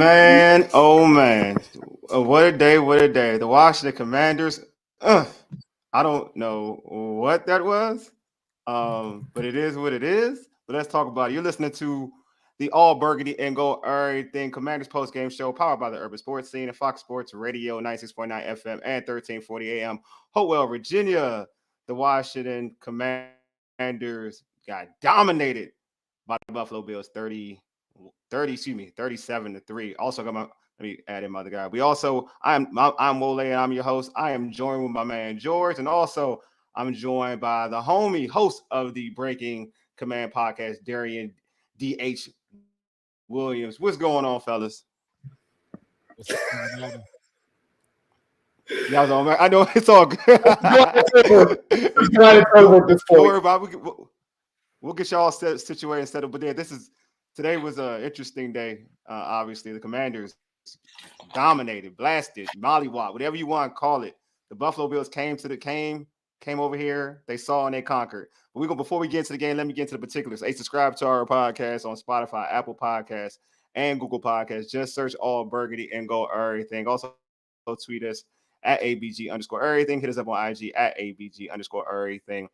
Man, oh man. What a day, what a day. The Washington Commanders, uh, I don't know what that was, but it is what it is. But let's talk about it. You're listening to the All Burgundy and Gold Everything Commanders post game show powered by the Urban Sports Scene and Fox Sports Radio 96.9 FM and 1340 AM. Hopewell, Virginia. The Washington Commanders got dominated by the Buffalo Bills 37-3. Also got my let me add in my other guy. I'm Wole and I'm your host. I am joined with my man George, and also I'm joined by the homie host of the Breaking Command podcast, Darian DH Williams. What's going on, fellas? Yeah, I know it's all good. It's over at this point. Don't worry about it. We'll get y'all situated and settled. But yeah, today was an interesting day. Obviously, the Commanders dominated, blasted, mollywop, whatever you want to call it. The Buffalo Bills came over here. They saw and they conquered. But before we get into the game, let me get into the particulars. Hey, subscribe to our podcast on Spotify, Apple Podcasts, and Google Podcasts. Just search All Burgundy and Go Everything. Also tweet us at ABG_everything. Hit us up on IG at ABG_everything.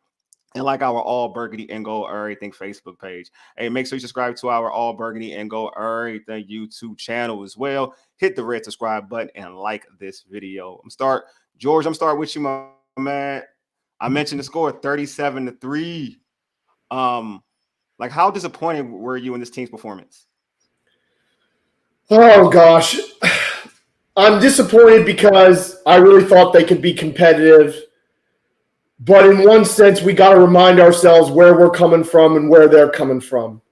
And like our All Burgundy and Gold Everything Facebook page. Hey, make sure you subscribe to our All Burgundy and Gold Everything YouTube channel as well. Hit the red subscribe button and like this video. George, I'm starting with you, my man. I mentioned the score 37-3. How disappointed were you in this team's performance? Oh gosh. I'm disappointed because I really thought they could be competitive. But in one sense, we got to remind ourselves where we're coming from and where they're coming from.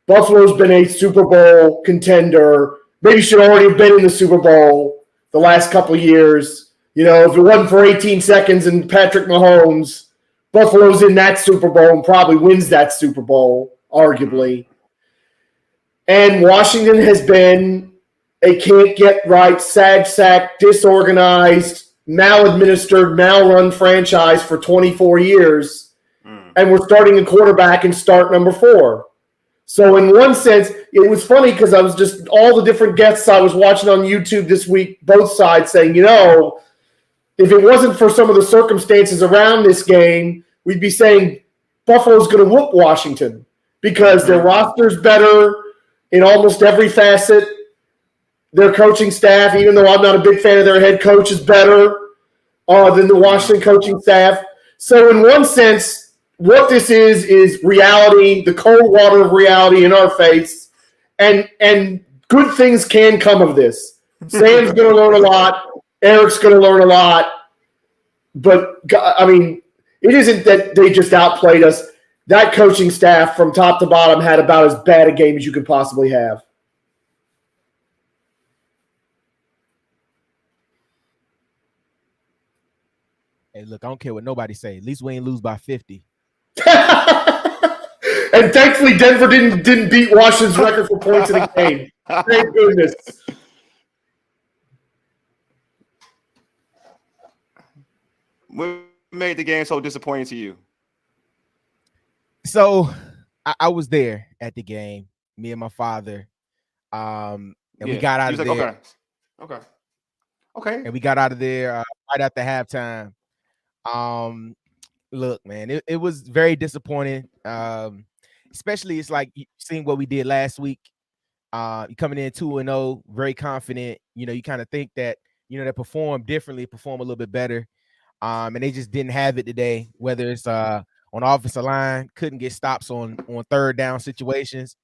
Buffalo's been a Super Bowl contender. Maybe should already have been in the Super Bowl the last couple of years. You know, if it wasn't for 18 seconds and Patrick Mahomes, Buffalo's in that Super Bowl and probably wins that Super Bowl, arguably. And Washington has been a can't get right, sad sack, disorganized, maladministered, mal-run franchise for 24 years, and we're starting a quarterback in start number 4. So in one sense, it was funny because I was just all the different guests I was watching on YouTube this week, both sides saying, if it wasn't for some of the circumstances around this game, we'd be saying Buffalo's going to whoop Washington because their roster's better in almost every facet. Their coaching staff, even though I'm not a big fan of their head coach, is better than the Washington coaching staff. So in one sense, what this is reality, the cold water of reality in our face, and good things can come of this. Sam's going to learn a lot. Eric's going to learn a lot. But, I mean, it isn't that they just outplayed us. That coaching staff from top to bottom had about as bad a game as you could possibly have. Hey, look, I don't care what nobody say. At least we ain't lose by 50. And thankfully, Denver didn't beat Washington's record for points in a game. Thank goodness. What made the game so disappointing to you? So I was there at the game, me and my father. And we got out of there. Okay. And we got out of there right after halftime. Look, man, it was very disappointing. Especially it's like seeing what we did last week. Coming in 2-0, very confident. You kind of think that, they perform differently, perform a little bit better. And they just didn't have it today, whether it's on the offensive line, couldn't get stops on third down situations.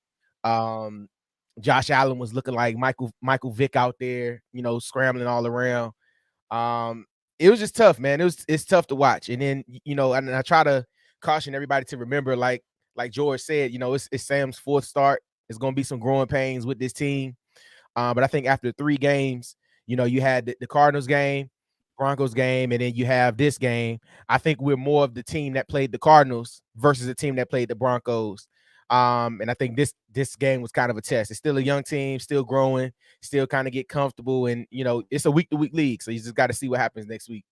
Josh Allen was looking like Michael Vick out there, scrambling all around. It was just tough, man. It's tough to watch. And then, and I try to caution everybody to remember, like George said, it's Sam's 4th start. There's going to be some growing pains with this team. But I think after 3 games, you had the Cardinals game, Broncos game, and then you have this game. I think we're more of the team that played the Cardinals versus the team that played the Broncos. And I think this game was kind of a test. It's still a young team, still growing, still kind of get comfortable. And, it's a week-to-week league, so you just got to see what happens next week.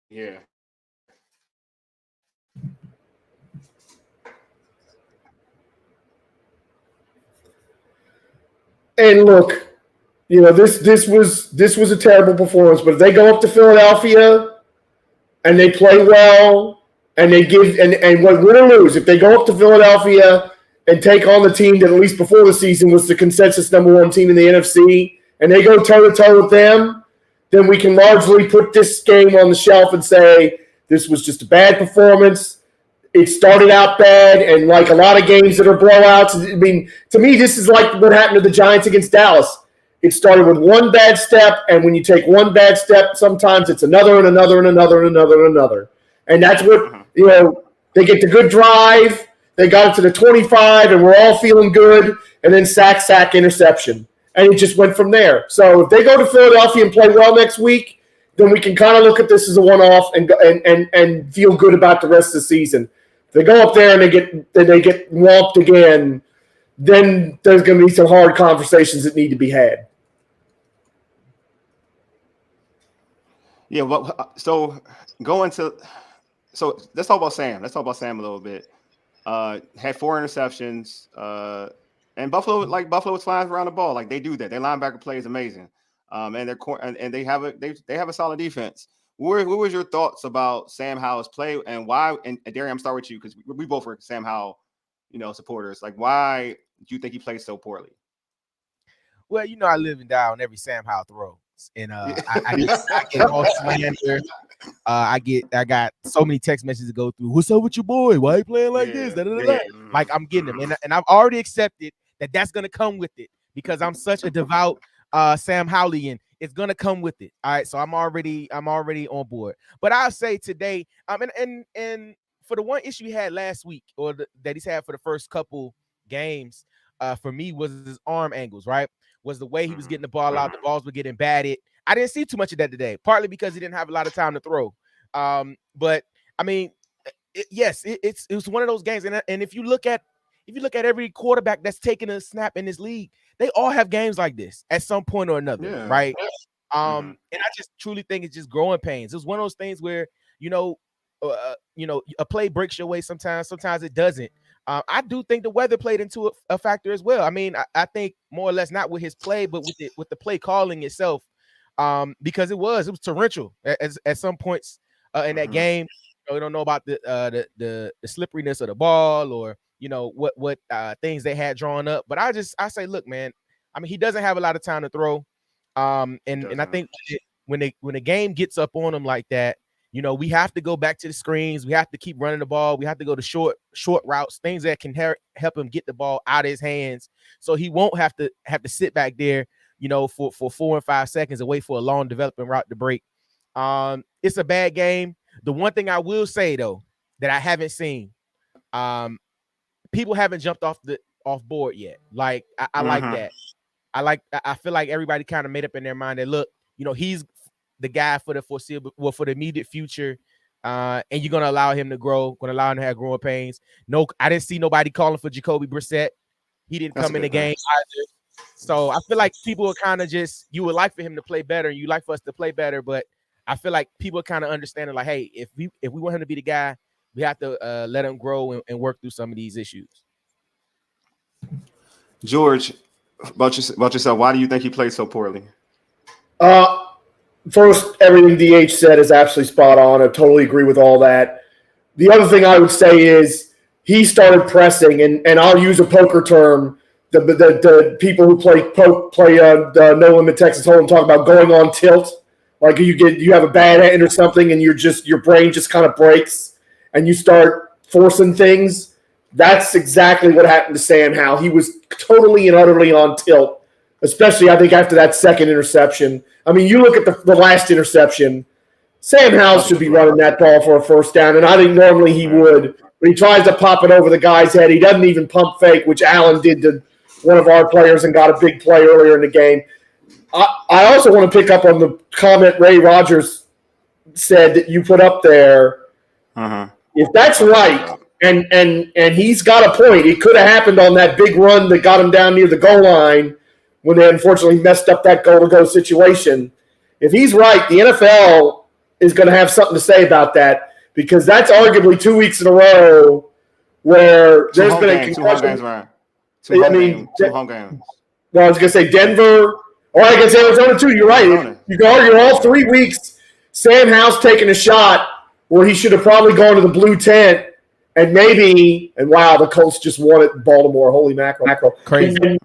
Yeah. And look, this was a terrible performance. But if they go up to Philadelphia and they play well and they give and win or lose, if they go up to Philadelphia and take on the team that at least before the season was the consensus #1 team in the NFC, and they go toe-to-toe with them, then we can largely put this game on the shelf and say this was just a bad performance. It started out bad, and like a lot of games that are blowouts, I mean, to me, this is like what happened to the Giants against Dallas. It started with one bad step, and when you take one bad step, sometimes it's another and another and another and another and another. And that's what, they get the good drive, they got it to the 25, and we're all feeling good, and then sack, interception. And it just went from there. So if they go to Philadelphia and play well next week, then we can kind of look at this as a one-off and feel good about the rest of the season. If they go up there and they get whomped again, then there's going to be some hard conversations that need to be had. Yeah, well, so let's talk about Sam. Let's talk about Sam a little bit. Had 4 interceptions. And Buffalo was flying around the ball like they do that. Their linebacker play is amazing, and they have a solid defense. What was your thoughts about Sam Howell's play and why? And Darian, I'm start with you because we both were Sam Howell, supporters. Like, why do you think he played so poorly? Well, I live and die on every Sam Howell throw, and I get all slander. I got so many text messages to go through. What's up with your boy? Why he playing like this? Da, da, da, da. Like, I'm getting them, and I've already accepted that that's gonna come with it because I'm such a devout Sam Howellian. It's gonna come with it. All right, so I'm already on board. But I'll say today, and for the one issue he had last week, or that he's had for the first couple games, for me was his arm angles. Right, was the way he was getting the ball out. The balls were getting batted. I didn't see too much of that today, partly because he didn't have a lot of time to throw. But I mean, it was one of those games. And if you look at every quarterback that's taken a snap in this league, they all have games like this at some point or another, right? And I just truly think it's just growing pains. It's one of those things where a play breaks your way sometimes it doesn't. I do think the weather played into a factor as well. I mean, I think more or less not with his play, but with the play calling itself. Because it was torrential at some points in that game. We don't know about the slipperiness of the ball or what things they had drawn up. But I say, look, man. I mean, he doesn't have a lot of time to throw. And I think when the game gets up on him like that, we have to go back to the screens. We have to keep running the ball. We have to go to short routes, things that can help him get the ball out of his hands, so he won't have to sit back there, for 4 and 5 seconds and wait for a long developing route to break. It's a bad game. The one thing I will say though that I haven't seen, people haven't jumped off board yet. Like I like that. I feel like everybody kind of made up in their mind that look, he's the guy for the foreseeable, for the immediate future, and you're gonna allow him to grow, gonna allow him to have growing pains. No, I didn't see nobody calling for Jacoby Brissett. He didn't come in the game either. So I feel like people are kind of just, you would like for him to play better, and you like for us to play better, but I feel like people are kind of understanding, like, hey, if we want him to be the guy, we have to let him grow and work through some of these issues. George, about yourself, why do you think he played so poorly? First, everything DH said is absolutely spot on. I totally agree with all that. The other thing I would say is he started pressing, and I'll use a poker term. The people who play the No Limit Texas Hold'em talk about going on tilt. Like you have a bad end or something, and your brain just kind of breaks, and you start forcing things. That's exactly what happened to Sam Howell. He was totally and utterly on tilt, especially I think after that second interception. I mean, you look at the last interception. Sam Howell should be running that ball for a first down, and I think normally he would. But he tries to pop it over the guy's head. He doesn't even pump fake, which Allen did to one of our players and got a big play earlier in the game. I also want to pick up on the comment Ray Rogers said that you put up there. If that's right, and he's got a point, it could have happened on that big run that got him down near the goal line when they unfortunately messed up that goal-to-go situation. If he's right, the NFL is going to have something to say about that, because that's arguably 2 weeks in a row where there's been a concussion. Two home games. Well, I was gonna say Denver, or I guess Arizona too. You're right. Arizona. You can argue all 3 weeks. Sam Howell's taking a shot where he should have probably gone to the blue tent, and maybe, and wow, the Colts just won at Baltimore. Holy mackerel! Crazy.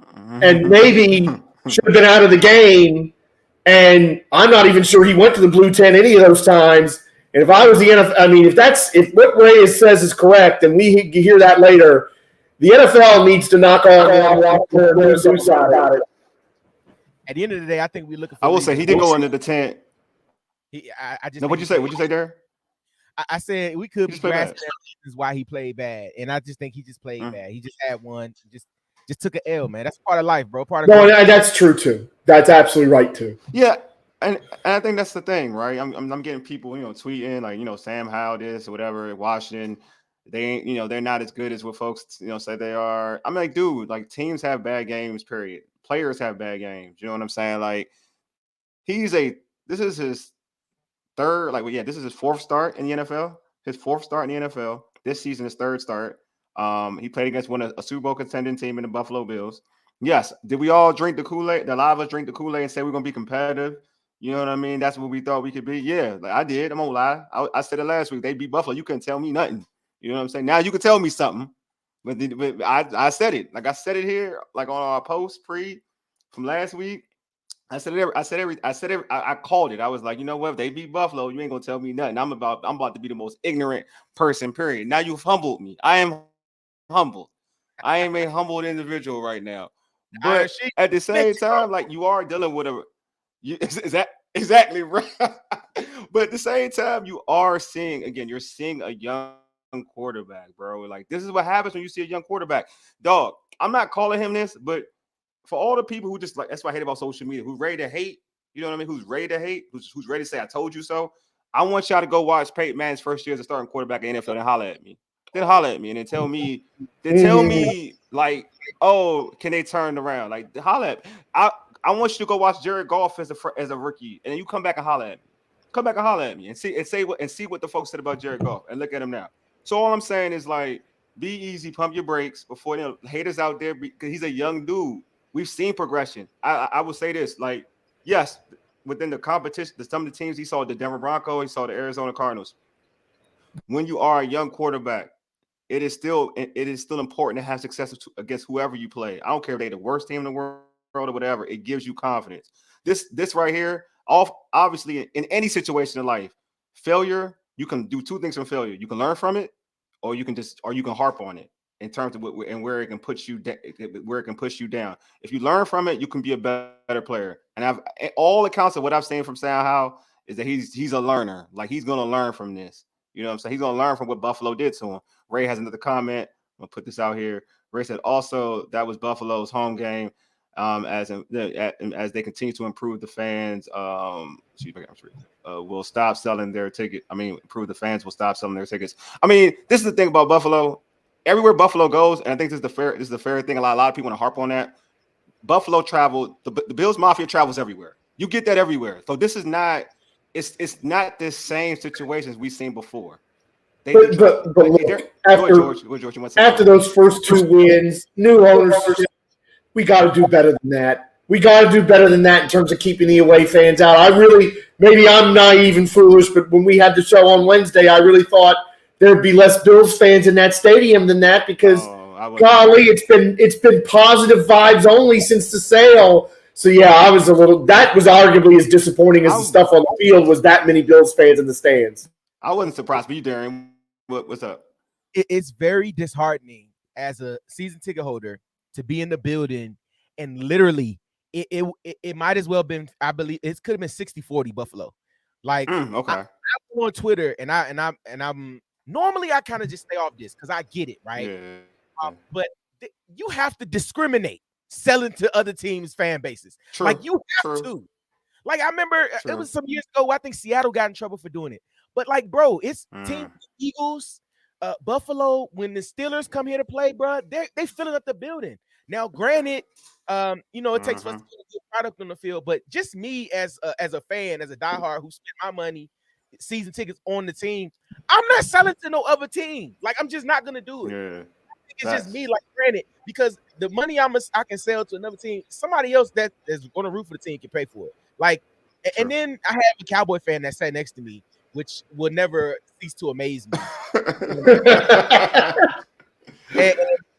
And maybe should have been out of the game. And I'm not even sure he went to the blue tent any of those times. And if I was the NFL, I mean, if what Ray says is correct, and we hear that later, the NFL needs to knock off their suicide about it. At the end of the day, I think we're looking for. I will say he did go into the tent. I just. No, what'd you say? What'd you say there? I said we could be grasping bad. reasons why he played bad, and I just think he just played bad. He just had one, just took an L, man. That's part of life, bro. Part of no, that's true too. That's absolutely right too. Yeah, and I think that's the thing, right? I'm getting people, tweeting like, Sam Howell this or whatever. Washington, they ain't, they're not as good as what folks, say they are. I'm like, dude, like teams have bad games. Period. Players have bad games. You know what I'm saying? Like, this is his third, this is his fourth start in the NFL. His fourth start in the NFL. This season, his third start. He played against a Super Bowl contending team in the Buffalo Bills. Yes. Did we all drink the Kool-Aid? A lot of us drink the Kool-Aid and say we're going to be competitive. You know what I mean? That's what we thought we could be. Yeah, like I did. I'm going to lie. I said it last week. They beat Buffalo. You couldn't tell me nothing. You know what I'm saying? Now you can tell me something. But I said it. Like I said it here, like on our post from last week. I called it. I was like, you know what? If they beat Buffalo, you ain't gonna tell me nothing. I'm about to be the most ignorant person, period. Now you've humbled me. I am humbled. I am a humbled individual right now. But at the same time, like you are dealing with is that exactly right? But at the same time, you're seeing a young quarterback, bro. Like this is what happens when you see a young quarterback. Dog, I'm not calling him this, but for all the people who just like, that's what I hate about social media, who's ready to hate, you know what I mean? Who's ready to hate, who's ready to say, I told you so. I want y'all to go watch Peyton Manning's first year as a starting quarterback in the NFL and holler at me. Then holler at me and then tell me like, oh, can they turn around? Like holler at me. I want you to go watch Jared Goff as a rookie, and then you come back and holler at me. Come back and holler at me and see what the folks said about Jared Goff and look at him now. So all I'm saying is like, be easy, pump your brakes before haters out there because he's a young dude. We've seen progression. I would say this, like, yes, within the competition, some of the teams he saw, the Denver Broncos, he saw the Arizona Cardinals. When you are a young quarterback, it is still important to have success against whoever you play. I don't care if they're the worst team in the world or whatever. It gives you confidence. This right here, obviously in any situation in life, failure, you can do two things from failure. You can learn from it, or you can harp on it. In terms of where it can put you down. If you learn from it, you can be a better player. And all accounts of what I've seen from Sam Howell is that he's a learner. Like he's gonna learn from this. You know what I'm saying? He's gonna learn from what Buffalo did to him. Ray has another comment. I'm gonna put this out here. Ray said also that was Buffalo's home game. As they continue to improve the fans, will stop selling their ticket. Improve the fans will stop selling their tickets. This is the thing about Buffalo. Everywhere Buffalo goes, and I think this is the fair thing. A lot of people want to harp on that. Buffalo travel, the Bills Mafia travels everywhere. You get that everywhere. So this is not, it's not the same situations we've seen before. George, after those first two wins, new ownership, we got to do better than that. We got to do better than that in terms of keeping the away fans out. Maybe I'm naive and foolish, but when we had the show on Wednesday, I really thought there'd be less Bills fans in that stadium than that because, golly, it's been positive vibes only since the sale. So yeah, that was arguably as disappointing as the stuff on the field was that many Bills fans in the stands. I wasn't surprised. But you, Darren, what's up? It's very disheartening as a season ticket holder to be in the building and literally it might as well been, I believe it could have been 60-40 Buffalo. Like okay. I on Twitter and I'm normally I kind of just stay off this because I get it, right? Yeah. But you have to discriminate selling to other teams' fan bases. True. Like you have to. Like I remember it was some years ago. I think Seattle got in trouble for doing it. But like, bro, it's team Eagles, Buffalo. When the Steelers come here to play, bro, they filling up the building. Now, granted, it takes for us to get a good product on the field, but just me as a fan, as a diehard who spent my money, season tickets on the team, I'm not selling to no other team. Like I'm just not gonna do it. Yeah. it's just me. Like, granted, because the money I can sell to another team, somebody else that is going to root for the team can pay for it. Like, and then I have a Cowboy fan that sat next to me, which will never cease to amaze me.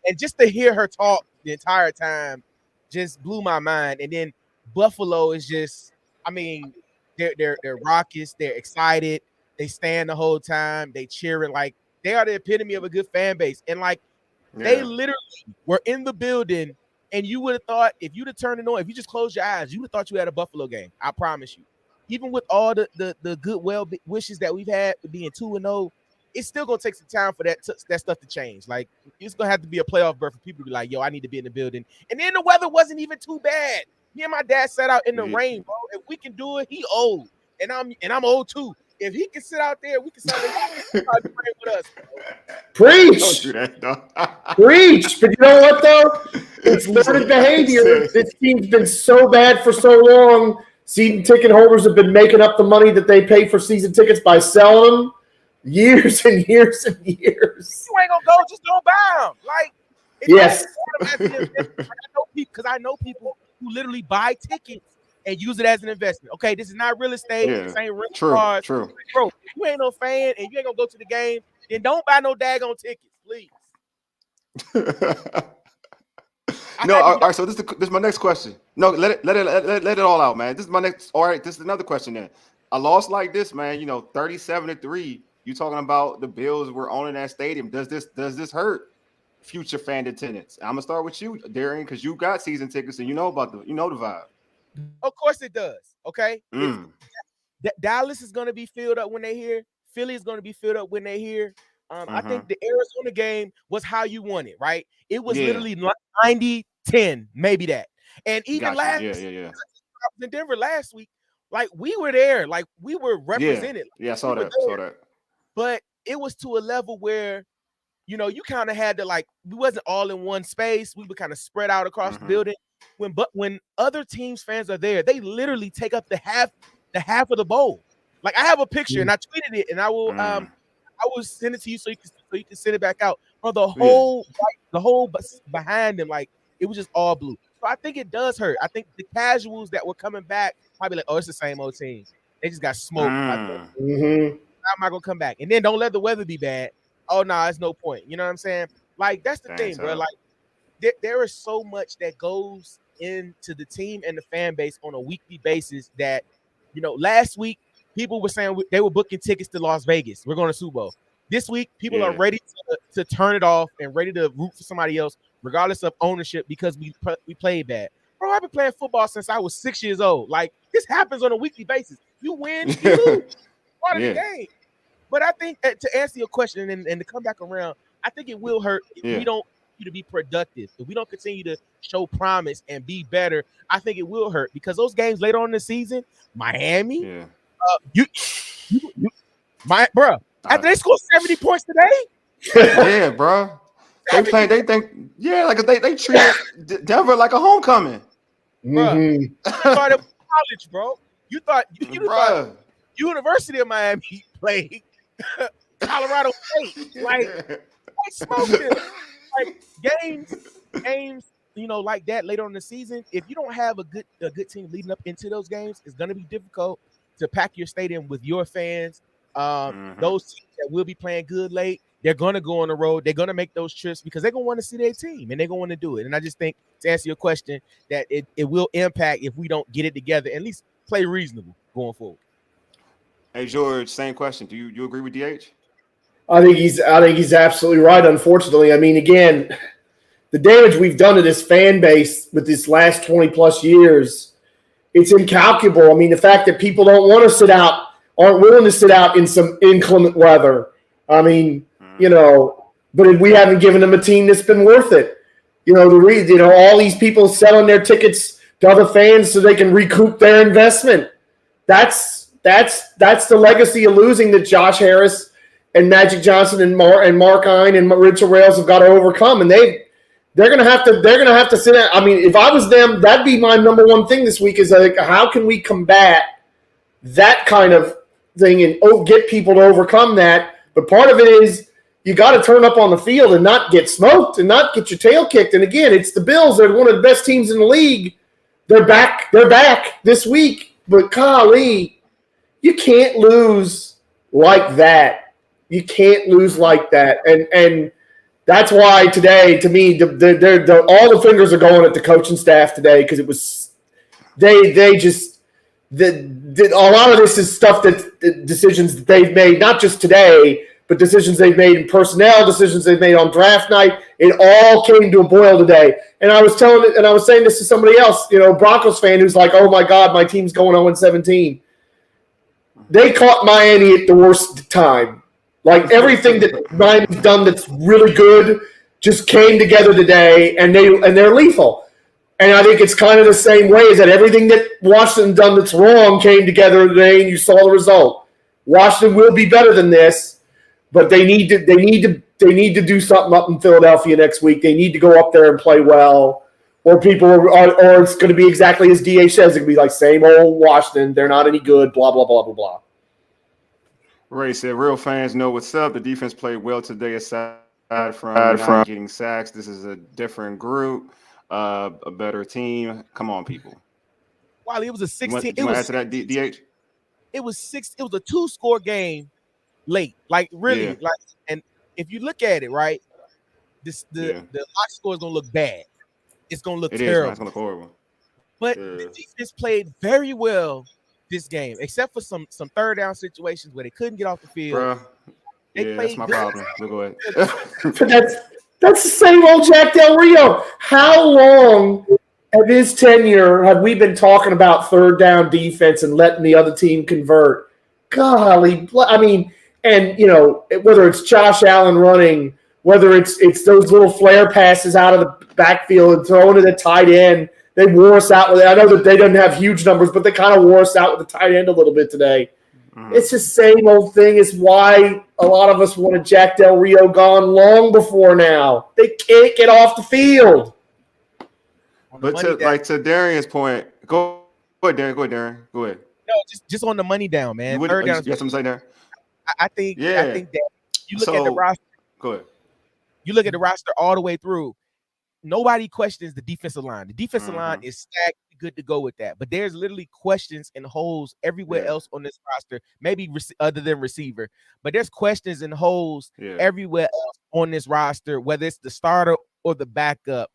and just to hear her talk the entire time just blew my mind. And then Buffalo is just, I mean, they're raucous, they're excited, they stand the whole time, they cheering, like they are the epitome of a good fan base. And like they literally were in the building, and you would have thought if you'd have turned it on, if you just closed your eyes, you would have thought you had a Buffalo game. I promise you. Even with all the good wishes that we've had for being 2-0, it's still gonna take some time for that stuff to change. Like it's gonna have to be a playoff berth for people to be like, yo, I need to be in the building. And then the weather wasn't even too bad. Me and my dad sat out in the rain, bro. If we can do it, he old, and I'm old too. If he can sit out there, we can sit out there with us. Bro. Preach. Don't do that, though. Preach. But you know what, though? It's learned behavior. This team's been so bad for so long. Season ticket holders have been making up the money that they pay for season tickets by selling them years and years and years. You ain't gonna go, just don't buy them. Like, yes. I know people who literally buy tickets and use it as an investment. Okay, this is not real estate. This ain't real cars. True. Bro, you ain't no fan and you ain't gonna go to the game, then don't buy no daggone tickets, please. No, all right. So this is my next question. No, let it all out, man. This is my next. All right, this is another question. Then a loss like this, man. 37-3. You talking about the Bills were owning that stadium? Does this hurt future fan attendance? I'm gonna start with you, Darian, because you got season tickets and you know the vibe. Of course it does. Okay. Dallas is gonna be filled up when they hear. Philly is gonna be filled up when they hear. I think the Arizona game was how you won it, right? It was literally 90-10, maybe that. And even last in Denver last week, like we were there, like we were represented. Yeah, I saw that. But it was to a level where, you kind of had to, like, we wasn't all in one space. We were kind of spread out across the building. When other teams' fans are there, they literally take up the half of the bowl. Like I have a picture and I tweeted it, and I will send it to you so you can send it back out. Or the whole behind them, like it was just all blue. So I think it does hurt. I think the casuals that were coming back probably like, oh, it's the same old team. They just got smoked. I'm not gonna come back. And then don't let the weather be bad. Oh no, it's no point. You know what I'm saying? Like that's the thing, bro. Like there is so much that goes into the team and the fan base on a weekly basis that, last week people were saying they were booking tickets to Las Vegas. We're going to Super Bowl. This week, people are ready to turn it off and ready to root for somebody else, regardless of ownership, because we played bad. Bro, I've been playing football since I was 6 years old. Like this happens on a weekly basis. You win, you lose. Part of the game. But I think to answer your question and to come back around, I think it will hurt if we don't continue to be productive. If we don't continue to show promise and be better, I think it will hurt because those games later on in the season, Miami, bro, after they scored 70 points today, bro. They think, like they treat Denver like a homecoming. Bro, you thought it was college, bro. You thought University of Miami played Colorado State, like smoking, like games, like that later on in the season. If you don't have a good team leading up into those games, it's gonna be difficult to pack your stadium with your fans. Those teams that will be playing good late, they're gonna go on the road. They're gonna make those trips because they're gonna want to see their team and they're gonna want to do it. And I just think, to answer your question, that it will impact if we don't get it together. At least play reasonable going forward. Hey George, same question. Do you agree with DH? I think he's absolutely right. Unfortunately, I mean, again, the damage we've done to this fan base with this last 20 plus years, it's incalculable. I mean, the fact that people don't want to sit out, aren't willing to sit out in some inclement weather. I mean, but we haven't given them a team that's been worth it. All these people selling their tickets to other fans so they can recoup their investment. That's the legacy of losing that Josh Harris and Magic Johnson and Mark Ein and Richard Rails have got to overcome, and they're gonna have to sit down. I mean, if I was them, that'd be my number one thing this week is like, how can we combat that kind of thing and get people to overcome that? But part of it is, you got to turn up on the field and not get smoked and not get your tail kicked. And again, it's the Bills. They're one of the best teams in the league. They're back this week. But golly, you can't lose like that. You can't lose like that. And that's why today, to me, all the fingers are going at the coaching staff today because it was they just a lot of this is stuff that decisions that they've made, not just today, but decisions they've made in personnel, decisions they've made on draft night. It all came to a boil today. And I was saying this to somebody else, Broncos fan who's like, oh my God, my team's going 0-17. They caught Miami at the worst time. Like everything that Miami's done that's really good just came together today, and they're lethal. And I think it's kind of the same way is that everything that Washington done that's wrong came together today, and you saw the result. Washington will be better than this, but they need to do something up in Philadelphia next week. They need to go up there and play well, or it's going to be exactly as DH says. It's going to be like same old Washington. They're not any good. Blah blah blah blah blah. Ray said, "Real fans know what's up. The defense played well today, aside from not getting sacks. This is a different group, a better team. Come on, people." While it was a 16, you want to add to that, DH? It was 6. It was a 2-score game late. Like really, and if you look at it, right, the box score is gonna look bad. It's gonna look terrible. It's gonna look horrible. But the defense played very well this game, except for some third down situations where they couldn't get off the field. Bruh. That's my problem. We'll go ahead. That's the same old Jack Del Rio. How long of his tenure have we been talking about third down defense and letting the other team convert? Golly, I mean, and whether it's Josh Allen running, whether it's those little flare passes out of the backfield and throwing to the tight end. They wore us out with it. I know that they don't have huge numbers, but they kind of wore us out with the tight end a little bit today. It's the same old thing. It's why a lot of us wanted Jack Del Rio gone long before now. They can't get off the field. But to Darian's point, go ahead, Darren. Go ahead. No, just on the money down, man. You have something to say there? I think that you look at the roster. Go ahead. You look at the roster all the way through. Nobody questions the defensive line. The defensive line is stacked, good to go with that. But there's literally questions and holes everywhere else on this roster, maybe other than receiver. But there's questions and holes everywhere else on this roster, whether it's the starter or the backup.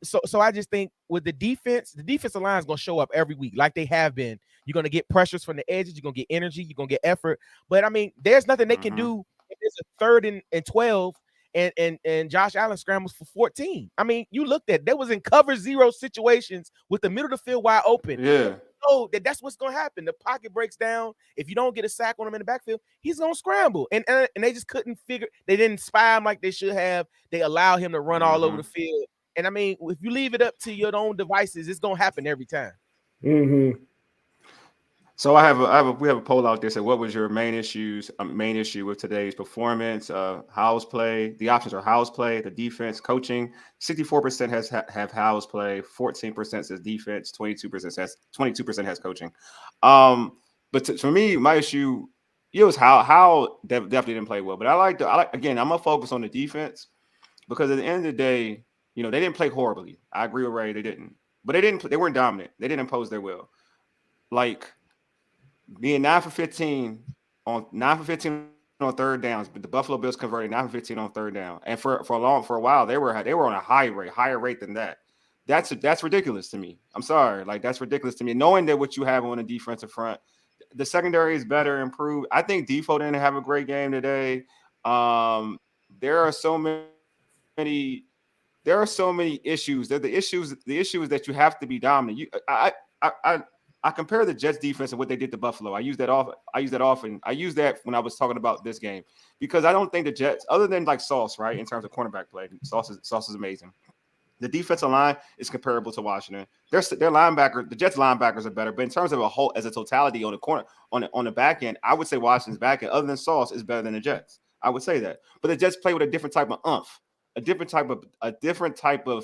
So I just think with the defensive line is going to show up every week like they have been. You're going to get pressures from the edges. You're going to get energy. You're going to get effort. But, I mean, there's nothing they can do if it's a 3rd and 12 and Josh Allen scrambles for 14. I mean, you looked at there was in cover 0 situations with the middle of the field wide open. Yeah. So that's what's going to happen. The pocket breaks down. If you don't get a sack on him in the backfield, he's going to scramble. And they just couldn't figure – they didn't spy him like they should have. They allow him to run all over the field. And, I mean, if you leave it up to your own devices, it's going to happen every time. Mm-hmm. So we have a poll out there. So what was your main issue with today's performance? House play. The options are house play, the defense, coaching. 64% have house play. 14% says defense. 22% has coaching. But for me, my issue, it was how definitely didn't play well. But I like again, I'm gonna focus on the defense because at the end of the day, they didn't play horribly. I agree with Ray, they didn't. But they weren't dominant. They didn't impose their will. Like being 9 for 15 on 3rd downs, but the Buffalo Bills converted 9 for 15 on 3rd down, and for a while they were on a higher rate than that. That's ridiculous to me. I'm sorry, like that's ridiculous to me. Knowing that what you have on the defensive front, the secondary is better, improved. I think Defoe didn't have a great game today. There are so many issues. The issue is that you have to be dominant. I compare the Jets defense and what they did to Buffalo. I use that often. I use that when I was talking about this game because I don't think the Jets, other than like Sauce, right, in terms of cornerback play, Sauce is amazing. The defensive line is comparable to Washington. Their linebacker, the Jets linebackers are better, but in terms of as a totality on the corner on the back end, I would say Washington's back end, other than Sauce, is better than the Jets. I would say that. But the Jets play with a different type of oomph, a different type of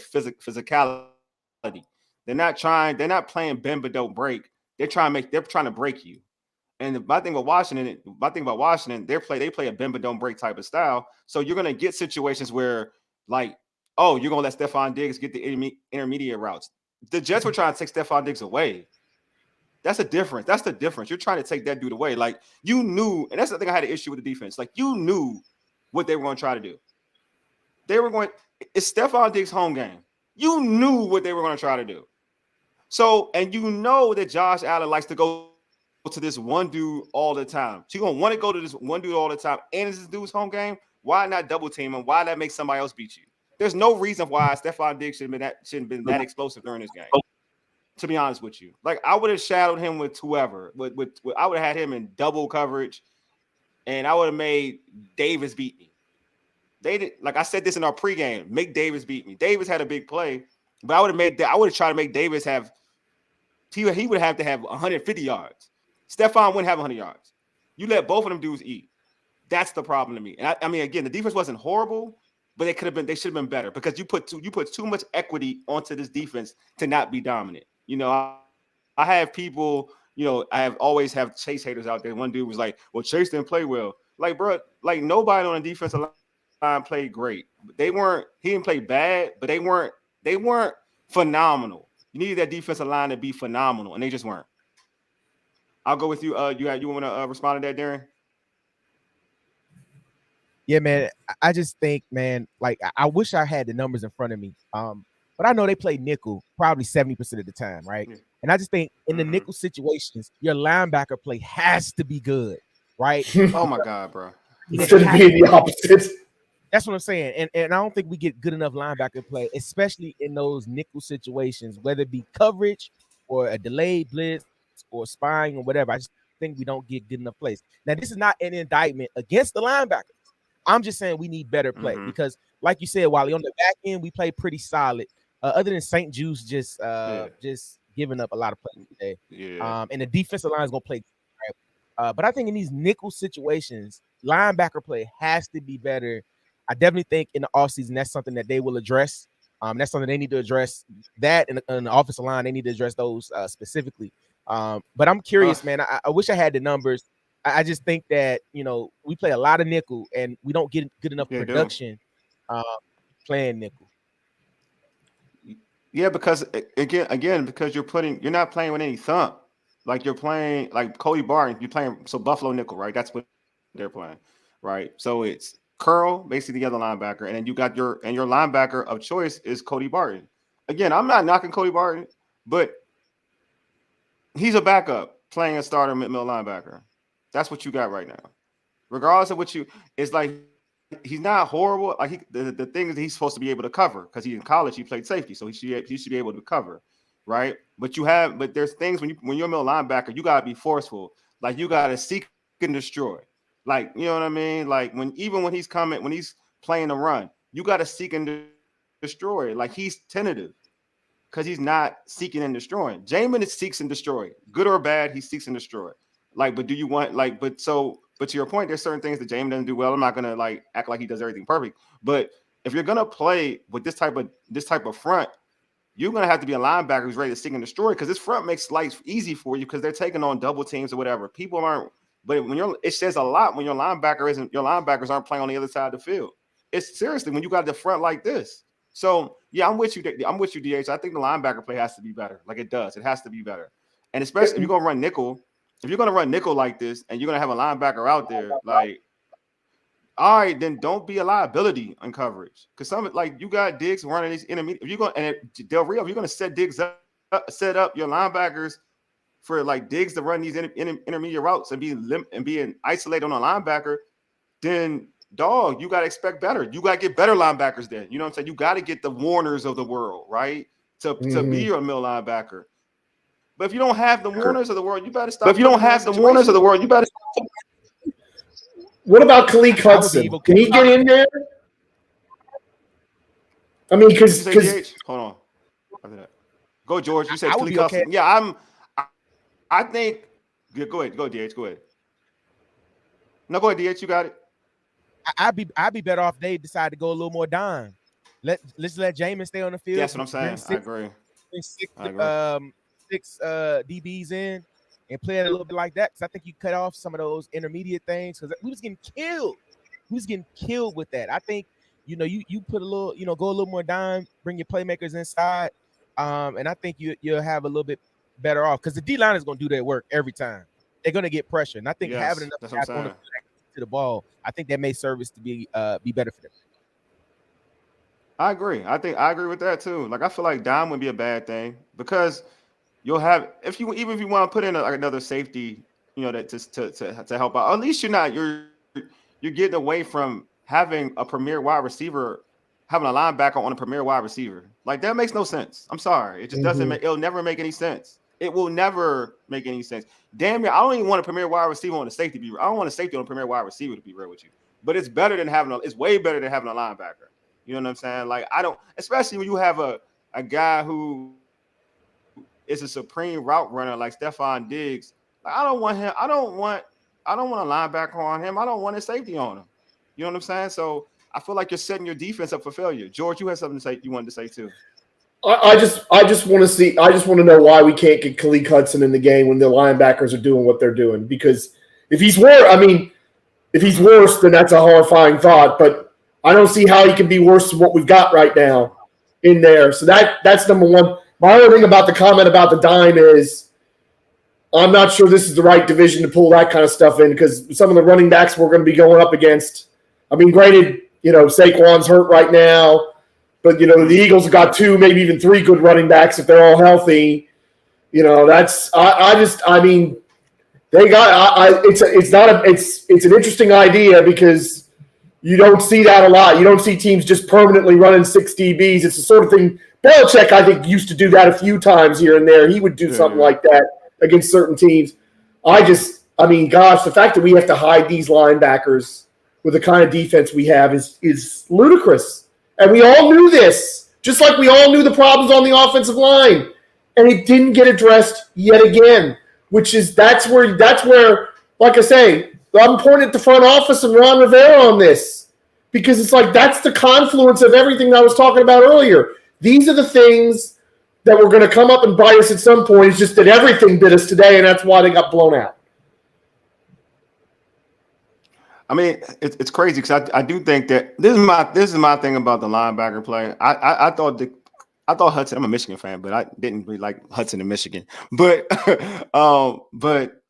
physicality. They're not playing bend but don't break. They're trying to break you. And my thing about Washington, they play a bend but don't break type of style. So you're gonna get situations where like, oh, you're gonna let Stephon Diggs get the intermediate routes. The Jets were trying to take Stephon Diggs away. That's a difference. That's the difference. You're trying to take that dude away. Like you knew, and that's the thing I had an issue with the defense. Like you knew what they were going to try to do. They were going. It's Stephon Diggs' home game. You knew what they were going to try to do. So, and you know that Josh Allen likes to go to this one dude all the time. So you're gonna want to go to this one dude all the time, and it's this dude's home game. Why not double team him? Why not make somebody else beat you? There's no reason why Stephon Diggs shouldn't have been that explosive during this game. To be honest with you, like I would have shadowed him with whoever. With I would have had him in double coverage, and I would have made Davis beat me. They did, like I said this in our pregame. Make Davis beat me. Davis had a big play, but I would have tried to make Davis have. He would have to have 150 yards. Stephon wouldn't have 100 yards. You let both of them dudes eat. That's the problem to me. And I mean, again, the defense wasn't horrible, but they should have been better because you put too much equity onto this defense to not be dominant. You know, I have people, you know, always have Chase haters out there. One dude was like, well, Chase didn't play well. Like, bro, like nobody on the defensive line played great. He didn't play bad, but they weren't phenomenal. You needed that defensive line to be phenomenal, and they just weren't. I'll go with you. You want to respond to that, Darren? Yeah, man. I just think, man, like I wish I had the numbers in front of me. But I know they play nickel probably 70% of the time, right? Yeah. And I just think in the nickel situations, your linebacker play has to be good, right? Oh my God, bro. Instead of being the opposite. That's what I'm saying. And I don't think we get good enough linebacker play, especially in those nickel situations, whether it be coverage or a delayed blitz or spying or whatever. I just think we don't get good enough plays. Now, this is not an indictment against the linebackers. I'm just saying we need better play because, like you said, Wally, on the back end, we play pretty solid. Other than St. Juice just giving up a lot of plays today. Yeah. And the defensive line is going to play. Right? But I think in these nickel situations, linebacker play has to be better. I definitely think in the offseason, that's something that they will address. That's something they need to address. That and the offensive line, they need to address those specifically. But I'm curious, man. I wish I had the numbers. I just think that, you know, we play a lot of nickel and we don't get good enough production playing nickel. Yeah, because again, because you're not playing with any thump. Like you're playing like Cody Barton, you're playing Buffalo nickel, right? That's what they're playing, right? So it's curl, basically the other linebacker, and then you got your linebacker of choice is Cody Barton. Again, I'm not knocking Cody Barton, but he's a backup playing a starter middle linebacker. That's what you got right now. Regardless of it's like he's not horrible. Like the thing is he's supposed to be able to cover because in college he played safety, so he should be able to cover, right? But there's things when you're a middle linebacker, you gotta be forceful. Like you gotta seek and destroy. Like, you know what I mean? Like when he's playing the run, you gotta seek and destroy. Like he's tentative because he's not seeking and destroying. Jamin seeks and destroy. Good or bad, he seeks and destroy. Like, but do you want but to your point, there's certain things that Jamin doesn't do well. I'm not gonna like act like he does everything perfect. But if you're gonna play with this type of front, you're gonna have to be a linebacker who's ready to seek and destroy because this front makes life easy for you because they're taking on double teams or whatever. People aren't, but it says a lot when your linebackers aren't playing on the other side of the field. It's seriously when you got the front like this. So yeah, I'm with you, DH. I think the linebacker play has to be better. Like it does. It has to be better. And especially if you're gonna run nickel. If you're going to run nickel like this and you're going to have a linebacker out there, like, all right, then don't be a liability on coverage. Because you got Diggs running these intermediate. If you're going Del Rio, if you're going to set Diggs up, set up your linebackers for like Diggs to run these intermediate routes and being isolated on a linebacker, then dog, you got to expect better. You got to get better linebackers then. You know what I'm saying? You got to get the Warners of the world, right? To be your middle linebacker. But if you don't have the Warners of the world, you better stop. But if you don't have the Warners of the world, you better stop. What about Khaleke Hudson? Can he get in there? I mean, because hold on. Go, George. You said Khaleke Hudson. Okay. Yeah, I think. Yeah, go ahead. Go, DH. Go ahead. No, go ahead, DH. You got it. I'd be better off they decide to go a little more dime. Let's let Jamin stay on the field. That's what I'm saying. I agree. Six DBs in, and play it a little bit like that. Because I think you cut off some of those intermediate things because we was getting killed. We was getting killed with that. I think you put a little, go a little more dime, bring your playmakers inside, and I think you'll have a little bit better off because the D line is going to do their work every time. They're going to get pressure, and I think having Yes, enough that's what I'm guys on saying. to the ball, I think that may service to be better for them. I agree. I agree with that too. Like I feel like dime would be a bad thing because you'll have if you want to put in like another safety, that to help out. At least you're getting away from having a premier wide receiver, having a linebacker on a premier wide receiver. Like that makes no sense. I'm sorry, it just doesn't Mm-hmm. make. It'll never make any sense. It will never make any sense. Damn it, I don't even want a premier wide receiver on a safety. I don't want a safety on a premier wide receiver to be real with you. But it's better than having it's way better than having a linebacker. You know what I'm saying? Like I don't, especially when you have a guy who is a supreme route runner like Stephon Diggs. Like, I don't want him. I don't want a linebacker on him. I don't want a safety on him. You know what I'm saying? So I feel like you're setting your defense up for failure. George, you had something to say. You wanted to say too. I just want to see. I just want to know why we can't get Khalid Hudson in the game when the linebackers are doing what they're doing. Because if he's worse, if he's worse, then that's a horrifying thought. But I don't see how he can be worse than what we've got right now in there. So that's number one. My other thing about the comment about the dime is I'm not sure this is the right division to pull that kind of stuff in because some of the running backs we're going to be going up against. I mean, granted, Saquon's hurt right now, but the Eagles have got 2, maybe even 3 good running backs if they're all healthy. That's I mean, they got it's an interesting idea because you don't see that a lot. You don't see teams just permanently running 6 DBs. It's the sort of thing Belichick, I think, used to do that a few times here and there. He would do something like that against certain teams. Gosh, the fact that we have to hide these linebackers with the kind of defense we have is ludicrous. And we all knew this, just like we all knew the problems on the offensive line. And it didn't get addressed yet again, that's where, like I say, I'm pointing at the front office and Ron Rivera on this because it's like that's the confluence of everything I was talking about earlier. These are the things that were going to come up and bite us at some point. It's just that everything bit us today, and that's why they got blown out. I mean, it's crazy because I do think that this is my thing about the linebacker play. I thought Hudson. I'm a Michigan fan, but I didn't really like Hudson in Michigan. But but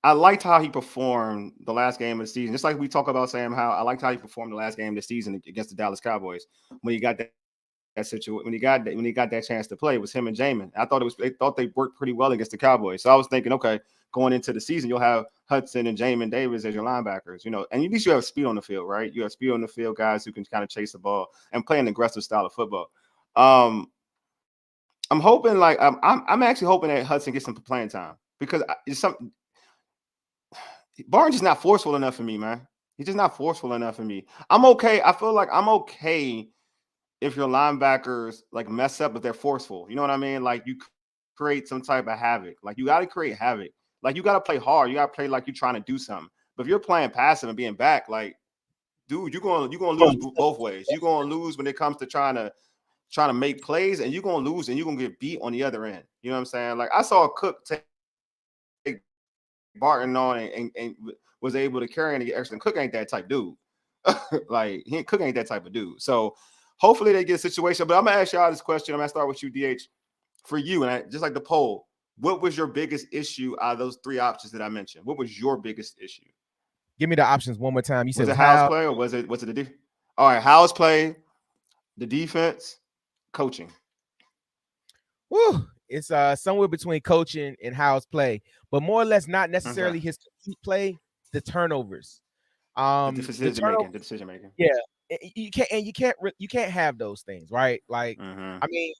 I liked how he performed the last game of the season. Just like we talk about Sam Howell, I liked how he performed the last game of the season against the Dallas Cowboys when he got that situation when he got that chance to play. It was him and Jamin. They thought they worked pretty well against the Cowboys. So I was thinking, okay, going into the season, you'll have Hudson and Jamin Davis as your linebackers, and at least you have speed on the field, right? You have speed on the field, guys who can kind of chase the ball and play an aggressive style of football. I'm hoping, like, I'm actually hoping that Hudson gets some playing time because Barnes is not forceful enough for me, man. He's just not forceful enough for me. I'm okay. I feel like I'm okay if your linebackers like mess up, but they're forceful. You know what I mean? Like you create some type of havoc. Like you got to create havoc. Like you got to play hard. You got to play like you're trying to do something. But if you're playing passive and being back, like, dude, you're gonna lose both ways. You're gonna lose when it comes to trying to make plays, and you're gonna lose and you're gonna get beat on the other end. You know what I'm saying? Like I saw Cook take Barton on and was able to carry and get extra. Cook ain't that type dude. Like Cook ain't that type of dude. So hopefully they get a situation. But I'm gonna ask y'all this question. I'm gonna start with you, DH. For you, and just like the poll, what was your biggest issue out of those 3 options that I mentioned? What was your biggest issue? Give me the options one more time. You said was it House play or was it the defense? All right, House play, the defense, coaching. Woo, it's somewhere between coaching and Howe's play, but more or less not necessarily his complete play, the turnovers. The decision making. Yeah, you can't have those things, right? Like, I mean,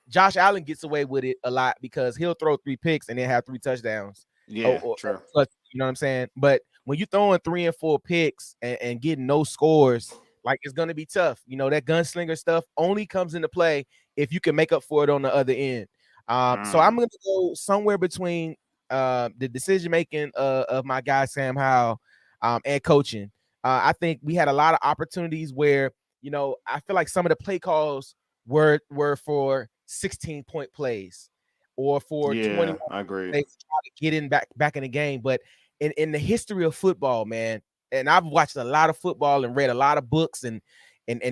Josh Allen gets away with it a lot because he'll throw 3 picks and then have 3 touchdowns. Yeah, true. You know what I'm saying? But when you're throwing 3 and 4 picks and getting no scores, like it's gonna be tough. That gunslinger stuff only comes into play if you can make up for it on the other end. So I'm gonna go somewhere between the decision making of my guy Sam Howell and coaching. I think we had a lot of opportunities where I feel like some of the play calls were for 16-point plays. or for 21 Yeah, I agree. they try to get in back in the game. But in the history of football, man, and I've watched a lot of football and read a lot of books and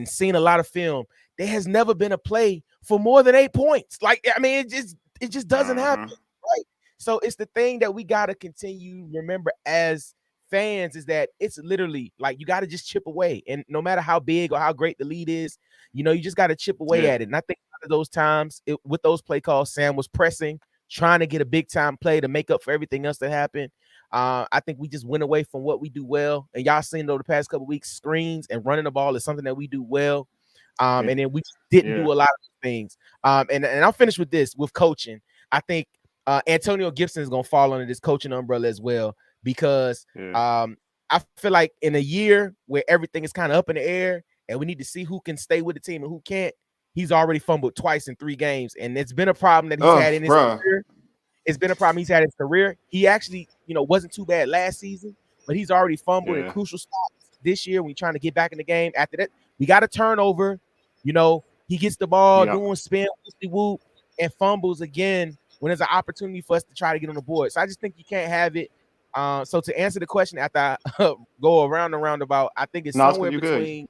seen a lot of film. There has never been a play for more than 8 points. Like, I mean, it just doesn't happen, right? So it's the thing that we got to continue remember as fans is that it's literally like you got to just chip away, and no matter how big or how great the lead is, you just got to chip away Yeah. at it. And I think of those times with those play calls, Sam was pressing, trying to get a big time play to make up for everything else that happened. I think we just went away from what we do well, and y'all seen over the past couple of weeks, screens and running the ball is something that we do well. And then we didn't do a lot of things. And I'll finish with this with coaching. I think Antonio Gibson is gonna fall under this coaching umbrella as well because I feel like in a year where everything is kind of up in the air and we need to see who can stay with the team and who can't, he's already fumbled twice in 3 games, and it's been a problem that he's had in his career. It's been a problem he's had in his career. He actually, wasn't too bad last season, but he's already fumbled in crucial spots this year when he's trying to get back in the game. After that, we got a turnover. He gets the ball, doing spin, whoop, and fumbles again when there's an opportunity for us to try to get on the board. So I just think you can't have it. So to answer the question after I go around and roundabout, I think it's somewhere between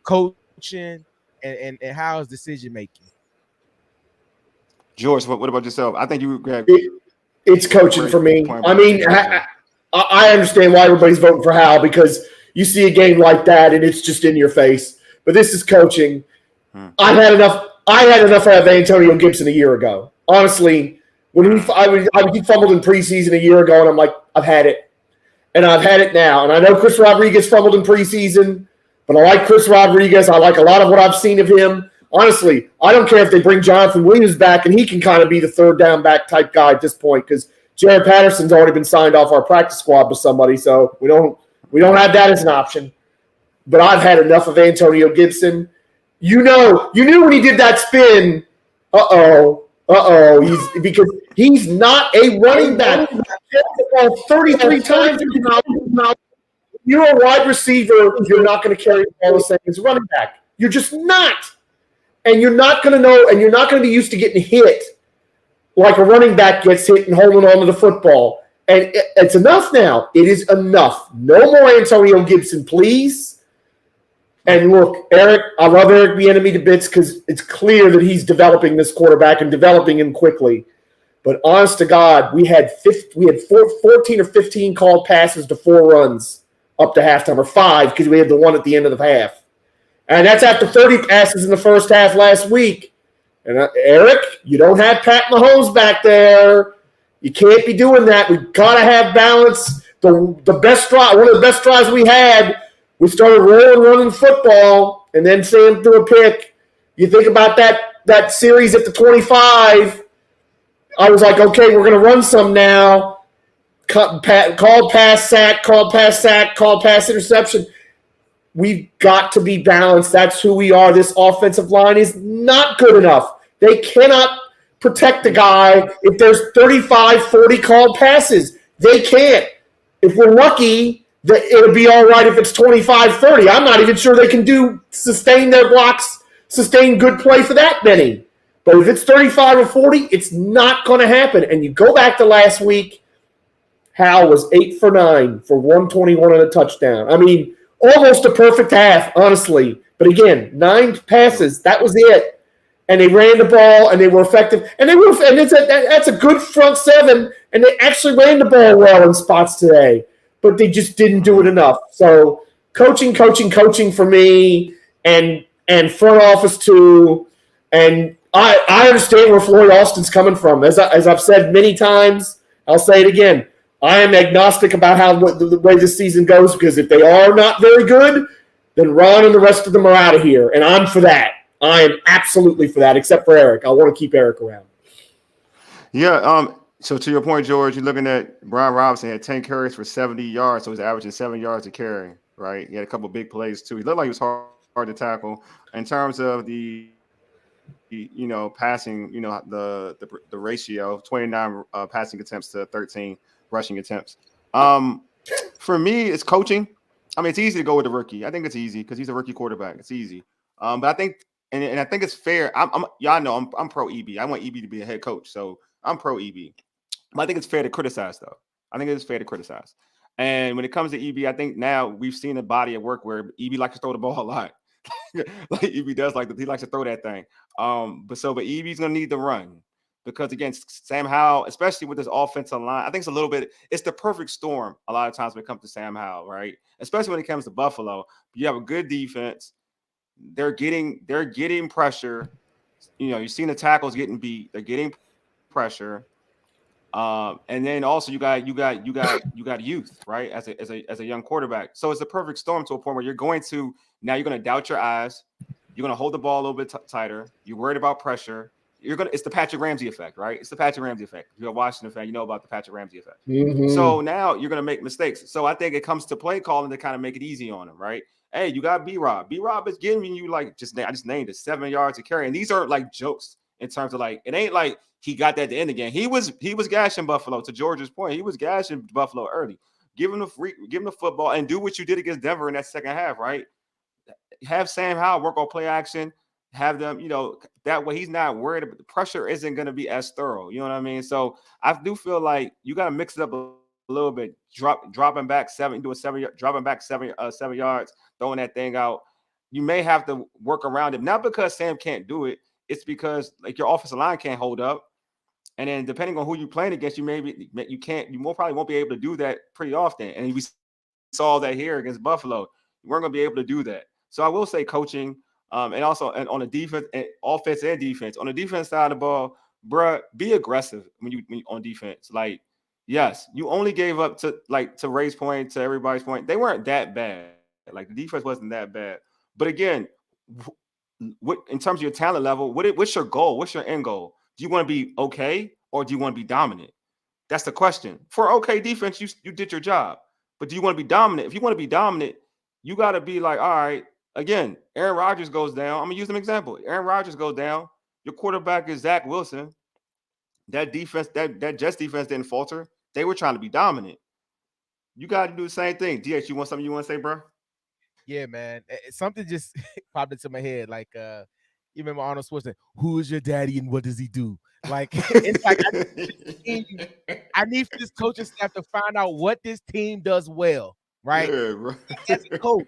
coaching and how's decision making. George, what about yourself? I think you grab. It's coaching for me. I mean, I understand why everybody's voting for Hal because you see a game like that and it's just in your face. But this is coaching. I had enough out of Antonio Gibson a year ago. Honestly, when he fumbled in preseason a year ago, and I'm like, I've had it, and I've had it now. And I know Chris Rodriguez fumbled in preseason, but I like Chris Rodriguez. I like a lot of what I've seen of him. Honestly, I don't care if they bring Jonathan Williams back, and he can kind of be the third down back type guy at this point because Jared Patterson's already been signed off our practice squad with somebody, so we don't have that as an option. But I've had enough of Antonio Gibson. You knew when he did that spin. Because he's not a running back. 33 times. You're a wide receiver. You're not going to carry the ball the same as a running back. You're just not. And you're not going to know, and you're not going to be used to getting hit like a running back gets hit and holding on to the football. And it's enough now. It is enough. No more Antonio Gibson, please. And look, Eric, I love Eric Bieniemy to bits because it's clear that he's developing this quarterback and developing him quickly. But honest to God, we had 14 or 15 called passes to 4 runs up to halftime, or 5 because we had the one at the end of the half. And that's after 30 passes in the first half last week. And Eric, you don't have Pat Mahomes back there. You can't be doing that. We've got to have balance. The best drive, one of the best drives we had, we started running football, and then Sam threw a pick. You think about that series at the 25. I was like, okay, we're going to run some now. Called pass sack, called pass interception. We've got to be balanced. That's who we are. This offensive line is not good enough. They cannot protect the guy if there's 35, 40 called passes. They can't. If we're lucky, it'll be all right if it's 25, 30. I'm not even sure they can sustain their blocks, sustain good play for that many. But if it's 35 or 40, it's not going to happen. And you go back to last week, Hal was 8 for 9 for 121 and a touchdown. I mean, almost a perfect half, honestly. But again, 9 passes, that was it. And they ran the ball, and they were effective. And that's a good front seven, and they actually ran the ball well in spots today. But they just didn't do it enough. So coaching for me, and front office too. And I understand where Floyd Austin's coming from. As I've said many times, I'll say it again. I am agnostic about the way this season goes because if they are not very good, then Ron and the rest of them are out of here. And I'm for that. I am absolutely for that, except for Eric. I want to keep Eric around. Yeah. So to your point, George, you're looking at Brian Robinson had 10 carries for 70 yards, so he's averaging 7 yards a carry, right? He had a couple of big plays too. He looked like he was hard to tackle. In terms of the passing, the ratio, 29 passing attempts to 13 rushing attempts. For me, it's coaching. I mean, it's easy to go with the rookie. I think it's easy because he's a rookie quarterback. It's easy. But I think and I think it's fair. Y'all know I'm pro EB. I want EB to be a head coach, so I'm pro EB. But I think it's fair to criticize, though. I think it's fair to criticize. And when it comes to EB, I think now we've seen a body of work where EB likes to throw the ball a lot. Like EB does he likes to throw that thing. But EB's gonna need to run because again, Sam Howell, especially with this offensive line, I think it's the perfect storm a lot of times when it comes to Sam Howell, right? Especially when it comes to Buffalo. You have a good defense. They're getting pressure. You've seen the tackles getting beat. They're getting pressure. And then also you got youth, right? As a young quarterback. So it's a perfect storm to a point where you're going to doubt your eyes. You're going to hold the ball a little bit tighter. You're worried about pressure. It's the Patrick Ramsey effect, right? It's the Patrick Ramsey effect. If you're a Washington fan, you know about the Patrick Ramsey effect. Mm-hmm. So now you're going to make mistakes. So I think it comes to play calling to kind of make it easy on him, right? Hey, you got B-Rob. B-Rob is giving you I just named it 7 yards to carry. And these aren't like jokes in terms of it ain't like he got that at the end again. He was gashing Buffalo, to George's point. He was gashing Buffalo early. Give him the football and do what you did against Denver in that second half, right? Have Sam Howell work on play action. Have them, that way he's not worried about the pressure isn't going to be as thorough. You know what I mean? So I do feel like you got to mix it up a little bit. Dropping back 7 yards, throwing that thing out. You may have to work around it, not because Sam can't do it. It's because your offensive line can't hold up. And then depending on who you're playing against, you probably won't be able to do that pretty often. And we saw that here against Buffalo. You weren't going to be able to do that. So I will say coaching, and also on the defense, and offense and defense. On the defense side of the ball, bruh, be aggressive when you on defense. Yes, you only gave up to Ray's point, to everybody's point. They weren't that bad. The defense wasn't that bad. But again, what in terms of your talent level, what's your goal? What's your end goal? Do you want to be okay or do you want to be dominant? That's the question. For okay defense, you did your job. But do you want to be dominant? If you want to be dominant, you got to be all right, again, Aaron Rodgers goes down. I'm going to use an example. Aaron Rodgers goes down. Your quarterback is Zach Wilson. That defense, that Jets defense didn't falter. They were trying to be dominant. You got to do the same thing. DH, you want something you want to say, bro? Yeah, man. Something just popped into my head. You remember Arnold Schwarzenegger? Who is your daddy and what does he do? It's I need for this coaching staff to find out what this team does well, right? Yeah, bro. As a coach,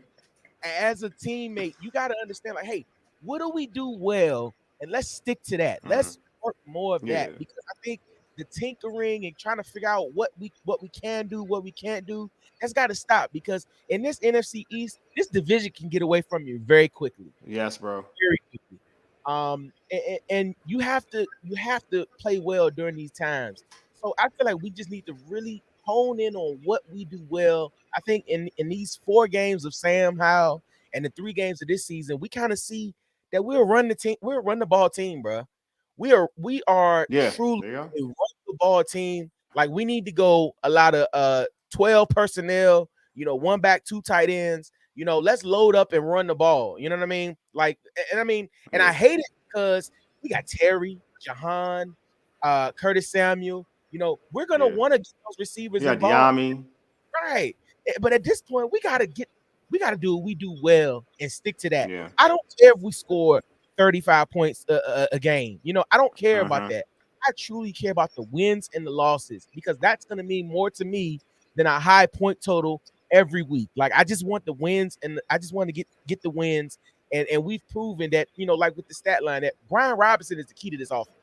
as a teammate, you got to understand, hey, what do we do well? And let's stick to that. Mm-hmm. Let's work more of that because I think the tinkering and trying to figure out what we can do, what we can't do, that's got to stop because in this NFC East, this division can get away from you very quickly. Yes, bro. Very quickly. And you have to play well during these times. So I feel like we just need to really hone in on what we do well. I think in these 4 games of Sam Howell and the 3 games of this season, we kind of see that we'll run the ball team, bro. We are truly a run the ball team. We need to go a lot of 12 personnel, 1 back, 2 tight ends. Let's load up and run the ball. You know what I mean? And I hate it because we got Terry, Jahan, Curtis Samuel. We're gonna want to get those receivers involved. Diami. Right. But at this point, we gotta do what we do well and stick to that. Yeah. I don't care if we score 35 points a game. I don't care about that. I truly care about the wins and the losses because that's gonna mean more to me than a high point total every week. I just want the wins and I just want to get the wins. And we've proven that, with the stat line, that Brian Robinson is the key to this offense.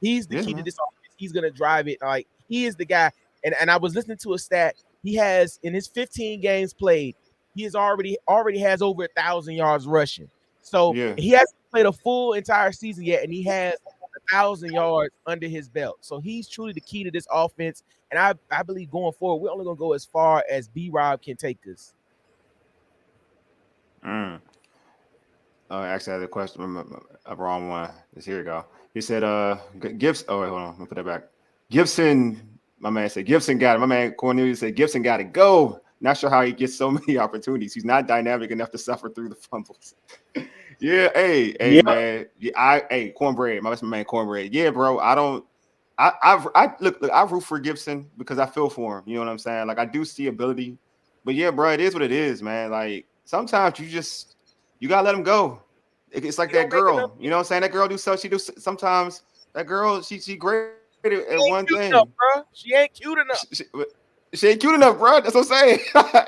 He's the key to this offense. He's going to drive it. He is the guy. And I was listening to a stat. He has, in his 15 games played, he has already has over 1,000 yards rushing. So he hasn't played a full entire season yet, and he has 1,000 yards under his belt. So he's truly the key to this offense. And I believe going forward, we're only going to go as far as B-Rob can take us. Actually, I had a question. A wrong one. Here we go. He said, Gibson. Oh, wait, hold on. Let me put that back. Gibson, my man said, Gibson got it. My man Cornelius said, Gibson got to go. Not sure how he gets so many opportunities. He's not dynamic enough to suffer through the fumbles. Man. Yeah, Cornbread. My man Cornbread. Yeah, bro. I root for Gibson because I feel for him. You know what I'm saying? I do see ability. But yeah, bro, it is what it is, man. Sometimes you gotta let him go. It's like You that don't make enough. girl. You know what I'm saying? That girl do so. She do sometimes. That girl, she great She at ain't one cute enough, thing. bro. She ain't cute enough. She ain't cute enough, bro. That's what I'm saying.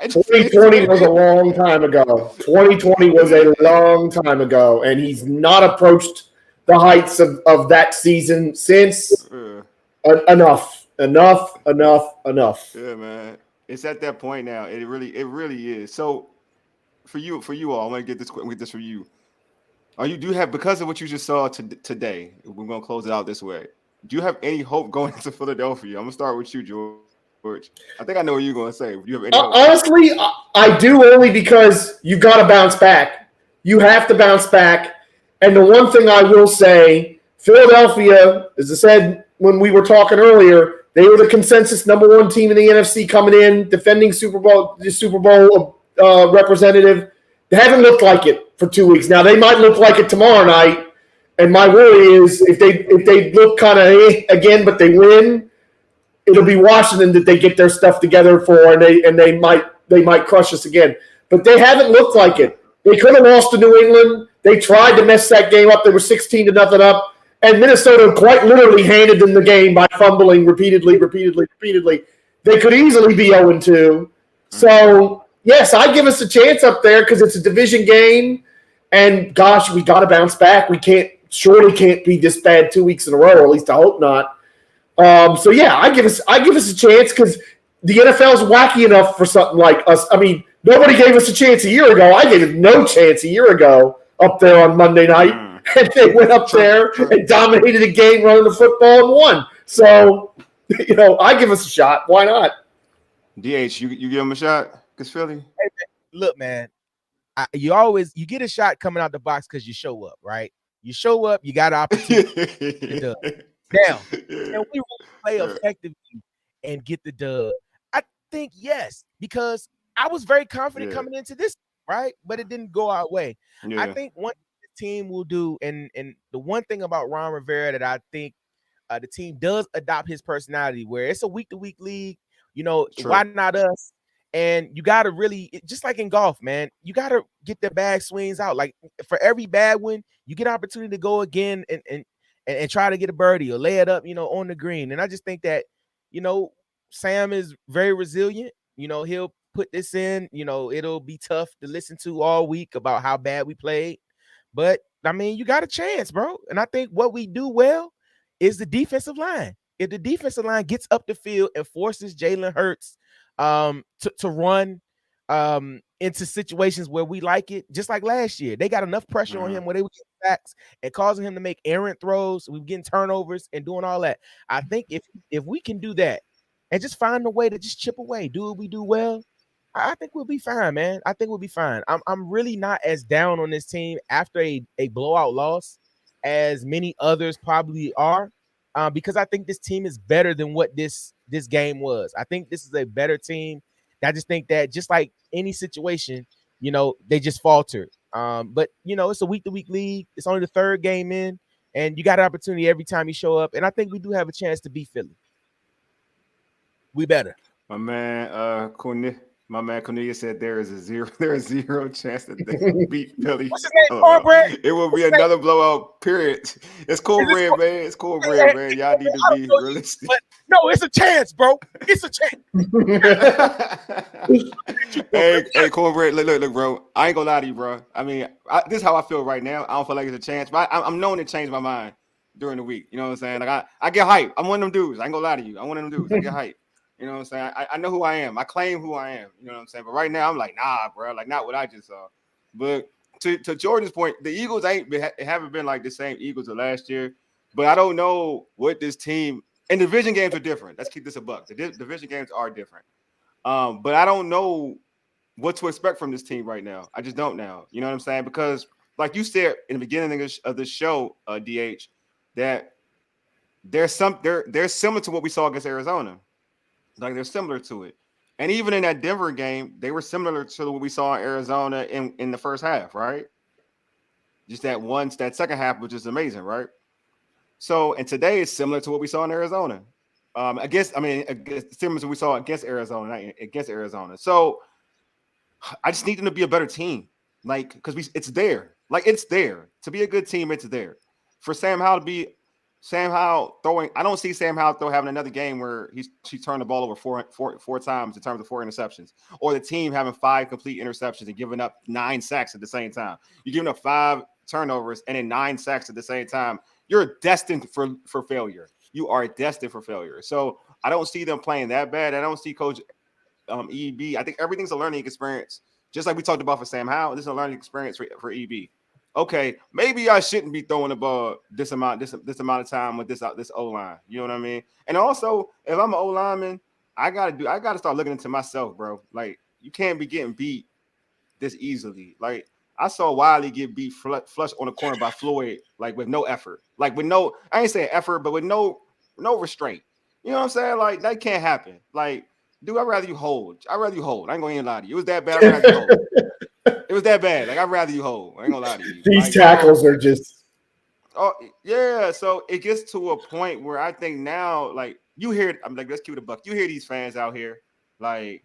It's what 2020 it was a is. long time ago. 2020 was a long time ago, and he's not approached the heights of that season since. Enough. Yeah, man. It's at that point now. It really is. So for you all, I want to get this quick. Get this for you. Are you do you have because of what you just saw today? We're gonna close it out this way. Do you have any hope going into Philadelphia? I'm gonna start with you, George. I think I know what you're gonna say. Do you have any hope? Honestly, I do only because you've got to bounce back. You have to bounce back. And the one thing I will say, Philadelphia, as I said when we were talking earlier, they were the consensus number one team in the NFC coming in, defending the Super Bowl representative. They haven't looked like it for 2 weeks. Now they might look like it tomorrow night. And my worry is if they look kind of again, but they win, it'll be Washington that they get their stuff together for, and they might crush us again. But they haven't looked like it. They could have lost to New England. They tried to mess that game up. They were 16-0 up, and Minnesota quite literally handed them the game by fumbling repeatedly. They could easily be 0-2. So yes, I give us a chance up there because it's a division game, and gosh, we got to bounce back. We surely can't be this bad 2 weeks in a row. Or at least I hope not. So yeah, I give us a chance because the NFL is wacky enough for something like us. I mean, nobody gave us a chance a year ago. I gave it no chance a year ago up there on Monday night, and they went up there and dominated the game, running the football and won. So, I give us a shot. Why not? DH, you give him a shot? Cause Philly. Hey, look, man, you get a shot coming out the box because you show up, right? You show up, you got an opportunity. Now, can we really play effectively and get the dub? I think yes, because I was very confident coming into this, right? But it didn't go our way. Yeah. I think one thing the team will do, and the one thing about Ron Rivera that I think the team does adopt his personality, where it's a week-to-week league. Why not us? And you got to really, just like in golf, man, you got to get the bag swings out. Like for every bad one, you get an opportunity to go again and try to get a birdie or lay it up, on the green. And I just think that, Sam is very resilient. He'll put this in, it'll be tough to listen to all week about how bad we played. But I mean, you got a chance, bro. And I think what we do well is the defensive line. If the defensive line gets up the field and forces Jalen Hurts to run into situations where we like it, just like last year, they got enough pressure on him where they would get sacks and causing him to make errant throws. We were getting turnovers and doing all that. I think if we can do that and just find a way to just chip away, do what we do well, I think we'll be fine, man. I think we'll be fine. I'm really not as down on this team after a blowout loss as many others probably are, because I think this team is better than what this game was. I think this is a better team. I just think that just like any situation, they just faltered. But it's a week-to-week league. It's only the third game in, and you got an opportunity every time you show up. And I think we do have a chance to beat Philly. We better. My man, Cornelius said there is zero chance that they can beat Philly. What's his name? Cornbread? It will be another blowout. Period. It's Cornbread, man. It's Cornbread, man. Y'all need to be realistic. But no, it's a chance, bro. It's a chance. hey, Cornbread. Look, bro. I ain't gonna lie to you, bro. I mean, this is how I feel right now. I don't feel like it's a chance, but I'm known to change my mind during the week. You know what I'm saying? Like I get hype. I'm one of them dudes. I ain't gonna lie to you. I'm one of them dudes. I get hype. You know what I'm saying? I know who I am. I claim who I am. You know what I'm saying? But right now, I'm like, nah, bro. Like, not what I just saw. But to Jordan's point, the Eagles haven't been like the same Eagles of last year. But I don't know what this team – and division games are different. Let's keep this a buck. The division games are different. But I don't know what to expect from this team right now. I just don't now. You know what I'm saying? Because like you said in the beginning of the show, DH, that they're similar to what we saw against Arizona. Like they're similar to it. And even in that Denver game, they were similar to what we saw in Arizona in the first half, right? Just that second half, which is amazing, right? So, and today is similar to what we saw in Arizona. Similar to what we saw against Arizona. So I just need them to be a better team. Like, because it's there. Like, it's there. To be a good team, it's there. For Sam Howell to be Sam Howell throwing, I don't see Sam Howell having another game where she turned the ball over four times in terms of 4 interceptions, or the team having 5 complete interceptions and giving up 9 sacks at the same time. You're giving up 5 turnovers and then 9 sacks at the same time. You're destined for failure. You are destined for failure. So I don't see them playing that bad. I don't see Coach EB. I think everything's a learning experience. Just like we talked about for Sam Howell, this is a learning experience for EB. Okay, maybe I shouldn't be throwing the ball this amount of time with this O line. You know what I mean? And also, if I'm an O lineman, I gotta start looking into myself, bro. Like, you can't be getting beat this easily. Like, I saw Wiley get beat flush on the corner by Floyd, like with no effort, like with no, I ain't saying effort, but with no restraint. You know what I'm saying? Like, that can't happen. Like, dude, I'd rather you hold. I ain't gonna even lie to you. It was that bad. I'd rather you hold. It was that bad. Like, I'd rather you hold. I ain't gonna lie to you. These tackles are just. Oh yeah. So it gets to a point where I think now, like, you hear, I'm like, let's keep it a buck. You hear these fans out here, like,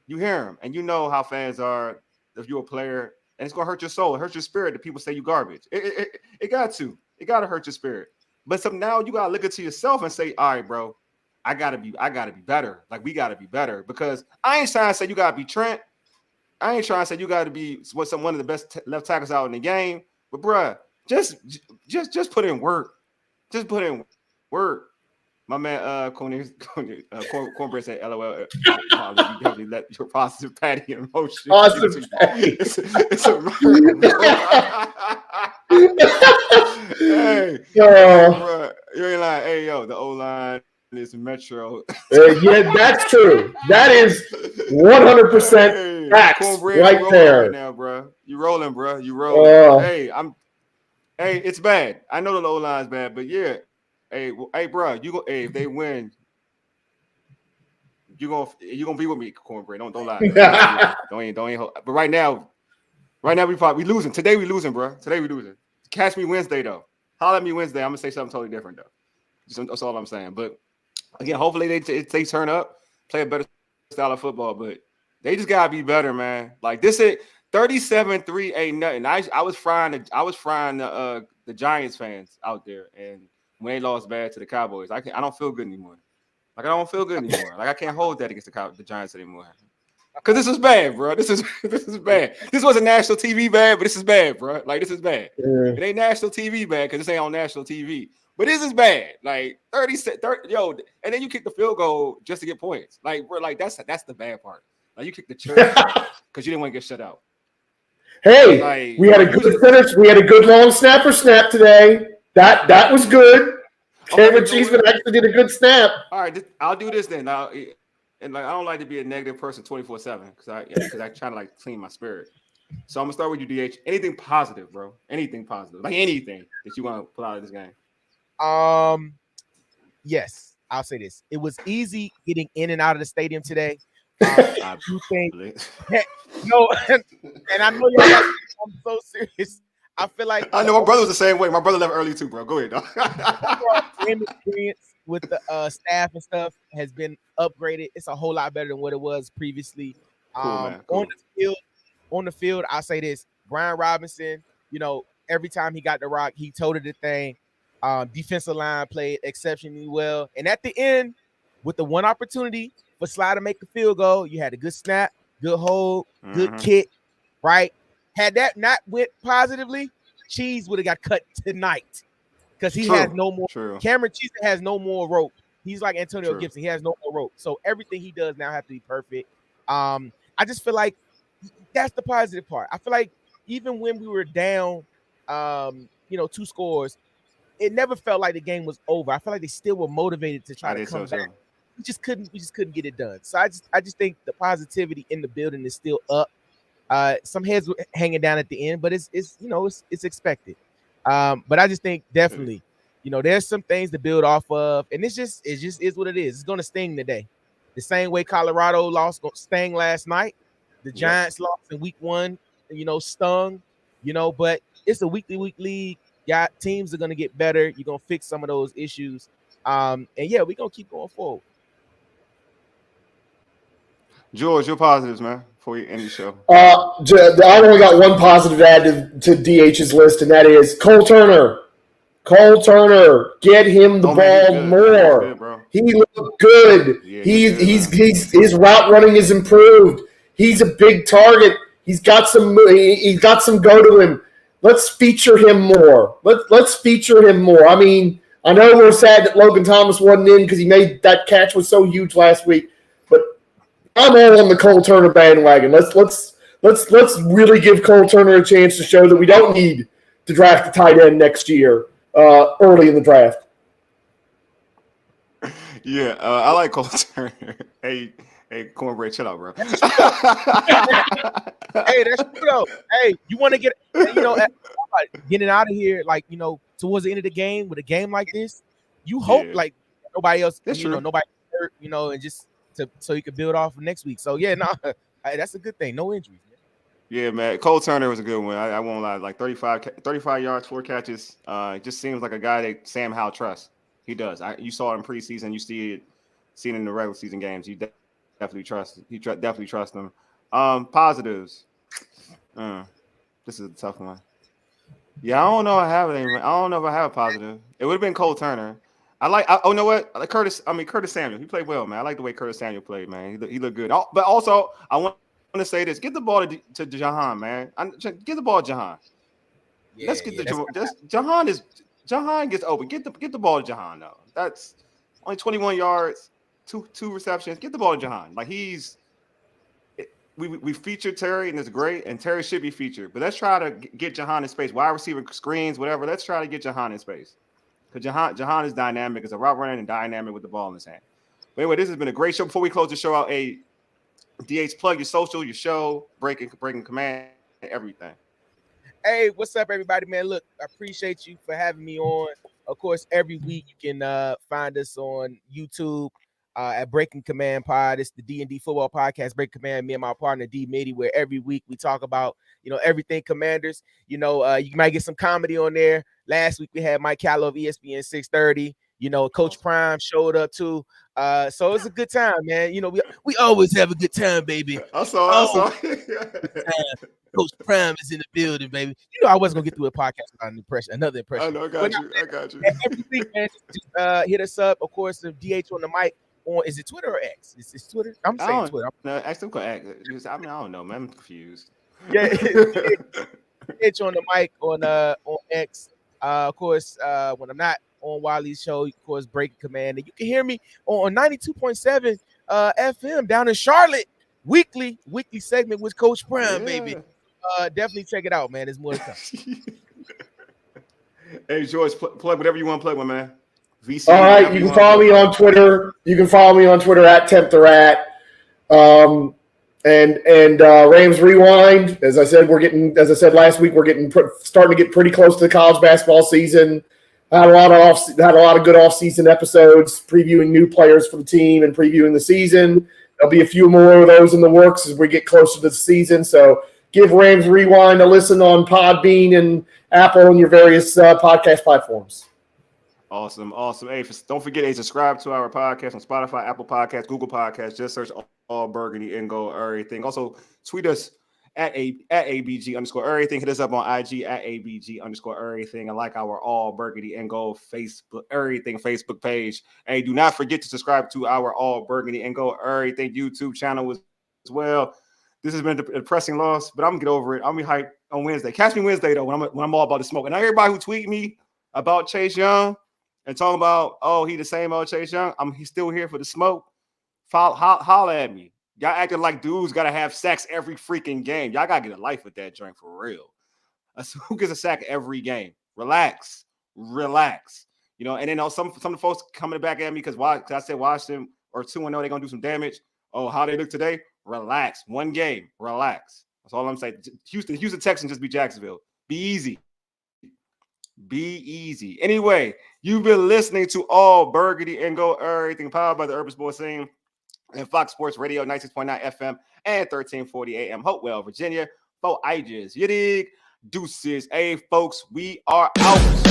you hear them, and you know how fans are. If you're a player, and it's gonna hurt your soul, it hurts your spirit. That people say you garbage. It got to hurt your spirit. But so now you gotta look into yourself and say, all right, bro, I gotta be better. Like, we gotta be better, because I ain't trying to say you gotta be Trent. I ain't trying to say you gotta be one of the best left tackles out in the game. But bruh, just put in work. Just put in work. My man, Cornbread said, "LOL." You definitely let your positive patty emotion. Awesome. It's a murder, hey, bro, you ain't like, hey, yo, the O line is Metro. Yeah, that's true. That is 100% facts right there. Right now, bro. You rolling, bro. You rolling. Hey, it's bad. I know the O line's bad, but yeah. Hey, bro, if they win, you gonna be with me, Cornbread. Don't lie. Don't. But right now we losing. Today we losing, bro. Today we losing. Catch me Wednesday though. Holler at me Wednesday. I'm gonna say something totally different though. That's all I'm saying. But again, hopefully they turn up, play a better style of football. But they just gotta be better, man. Like, this is 37-3 ain't nothing. I was frying the Giants fans out there, and when they lost bad to the Cowboys, I don't feel good anymore. Like, I don't feel good anymore. Like, I can't hold that against the Giants anymore. Because this is bad, bro. This is bad. This wasn't national TV bad, but this is bad, bro. Like, this is bad. Yeah. It ain't national TV bad because this ain't on national TV. But this is bad. Like, 30, yo, and then you kick the field goal just to get points. Like, bro, like, that's the bad part. Like, you kicked the church because you didn't want to get shut out. Hey, like, we had a good finish. We had a good long snapper snap today. That was good. Cameron Cheeseman actually did a good snap. All right, I'll do this then. And like, I don't like to be a negative person 24/7 because I try to like clean my spirit. So I'm gonna start with you, DH. Anything positive, bro? Anything positive? Like, anything that you want to pull out of this game? Yes, I'll say this. It was easy getting in and out of the stadium today. I do think no, and I know y'all. I'm so serious. I feel like I know my brother was the same way. My brother left early too, bro. Go ahead, dog. Experience with the staff and stuff has been upgraded. It's a whole lot better than what it was previously. Cool. On the field, I'll say this: Brian Robinson, you know, every time he got the rock, he toted the thing. Defensive line played exceptionally well, and at the end, with the one opportunity for Sly to make the field goal, you had a good snap, good hold, good kick, right? Had that not went positively, Cheese would have got cut tonight because he has no more. Cameron Cheese has no more rope. He's like Antonio Gibson. He has no more rope. So everything he does now has to be perfect. I just feel like that's the positive part. I feel like even when we were down, 2 scores, it never felt like the game was over. I feel like they still were motivated to try to come back. We just couldn't get it done. So I just think the positivity in the building is still up. Some heads were hanging down at the end, but it's expected. But I just think definitely, there's some things to build off of, and it just is what it is. It's gonna sting today, the same way Colorado lost sting last night. The Giants lost in week 1, stung, but it's a week-to-week league. Yeah, teams are gonna get better. You're gonna fix some of those issues, and yeah, we're gonna keep going forward. George, your positives, man, before you end the show. I only got one positive to add to DH's list, and that is Cole Turner. Cole Turner, get him the Oh man, he was ball good. He was more. good, bro. He looked good. Yeah, he was good, man. He's his route running is improved. He's a big target. He's got some go to him. Let's feature him more. Let's feature him more. I mean, I know we're sad that Logan Thomas wasn't in because he made that catch was so huge last week, but I'm all on the Cole Turner bandwagon. Let's really give Cole Turner a chance to show that we don't need to draft a tight end next year early in the draft. Yeah, I like Cole Turner. Hey, Cornbread, chill out, bro. Hey, that's true though. Hey, you want to get, getting out of here, like, towards the end of the game with a game like this, you hope like nobody else, That's true. nobody hurt, and just so you can build off of next week. So yeah, that's a good thing. No injuries. Man. Yeah, man. Cole Turner was a good one. I won't lie. Like 35 yards, 4 catches. It just seems like a guy that Sam Howell trusts. He does. You saw it in preseason. You seen it in the regular season games. You definitely trust. Definitely trust him. Positives. This is a tough one. Yeah, I don't know if I have it. I don't know if I have a positive. It would have been Cole Turner. You know what? I like Curtis Samuel. He played well, man. I like the way Curtis Samuel played, man. He looked good. But also, I want to say this: get the ball to Jahan, man. Get the ball to Jahan. Yeah, let's get Jahan gets open. Get the ball to Jahan though. That's only 21 yards, two receptions. Get the ball to Jahan. Like we featured Terry and it's great, and Terry should be featured. But let's try to get Jahan in space. Wide receiver screens, whatever. Let's try to get Jahan in space. Because Jahan is dynamic as a route runner and dynamic with the ball in his hand. But anyway, this has been a great show. Before we close the show out, DH, plug your social, your show, breaking command, everything. Hey, what's up, everybody, man? Look, I appreciate you for having me on. Of course, every week you can find us on YouTube at Breaking Command Pod. It's the D&D football podcast, Breaking Command. Me and my partner D Mitty, where every week we talk about everything Commanders. You might get some comedy on there. Last week we had Mike Callow of ESPN 630. Coach Prime showed up too. So it was a good time, man. We always have a good time, baby. I saw. Coach Prime is in the building, baby. I wasn't gonna get through a podcast without another impression. I know, I got you. Every week, man, just hit us up. Of course, the DH on the mic. Is it Twitter or X? It's Twitter. I'm saying Twitter. No, I still call X. I don't know, man. I'm confused. Yeah, DH on the mic on X. Of course, when I'm not on Wiley's show, of course, Breaking Command, and you can hear me on 92.7 FM down in Charlotte. Weekly segment with Coach Prime, baby. Definitely check it out, man. There's more to come. Hey, George, plug whatever you want to plug with, man. VC. All right, you can follow me on Twitter. You can follow me on Twitter at TempTheRat. And Rams Rewind. As I said last week, we're starting to get pretty close to the college basketball season. Had a lot of good off-season episodes previewing new players for the team and previewing the season. There'll be a few more of those in the works as we get closer to the season. So give Rams Rewind a listen on Podbean and Apple and your various podcast platforms. Awesome. Hey, don't forget to subscribe to our podcast on Spotify, Apple Podcasts, Google Podcasts. Just search all Burgundy and go everything. Also, tweet us at ABG_everything. Hit us up on IG at ABG_everything. And like our All Burgundy and Gold Facebook page. Hey, do not forget to subscribe to our All Burgundy and Gold Everything YouTube channel as well. This has been a depressing loss, but I'm gonna get over it. I'll be hyped on Wednesday. Catch me Wednesday though when I'm all about the smoke. And everybody who tweet me about Chase Young and talking about he the same old Chase Young, he's still here for the smoke. Holla at me. Y'all acting like dudes got to have sacks every freaking game. Y'all got to get a life with that joint for real. Who gets a sack every game? Relax. And then some of the folks coming back at me because I said Washington or 2-0, they're going to do some damage. Oh, how they look today? Relax. One game. Relax. That's all I'm saying. Houston Texans just beat Jacksonville. Be easy. Anyway, you've been listening to All Burgundy and Go Everything, powered by the Urban Sports Scene and Fox Sports Radio, 96.9 FM and 1340 AM, Hopewell, Virginia. For Ages, you dig? Deuces. Hey, folks, we are out.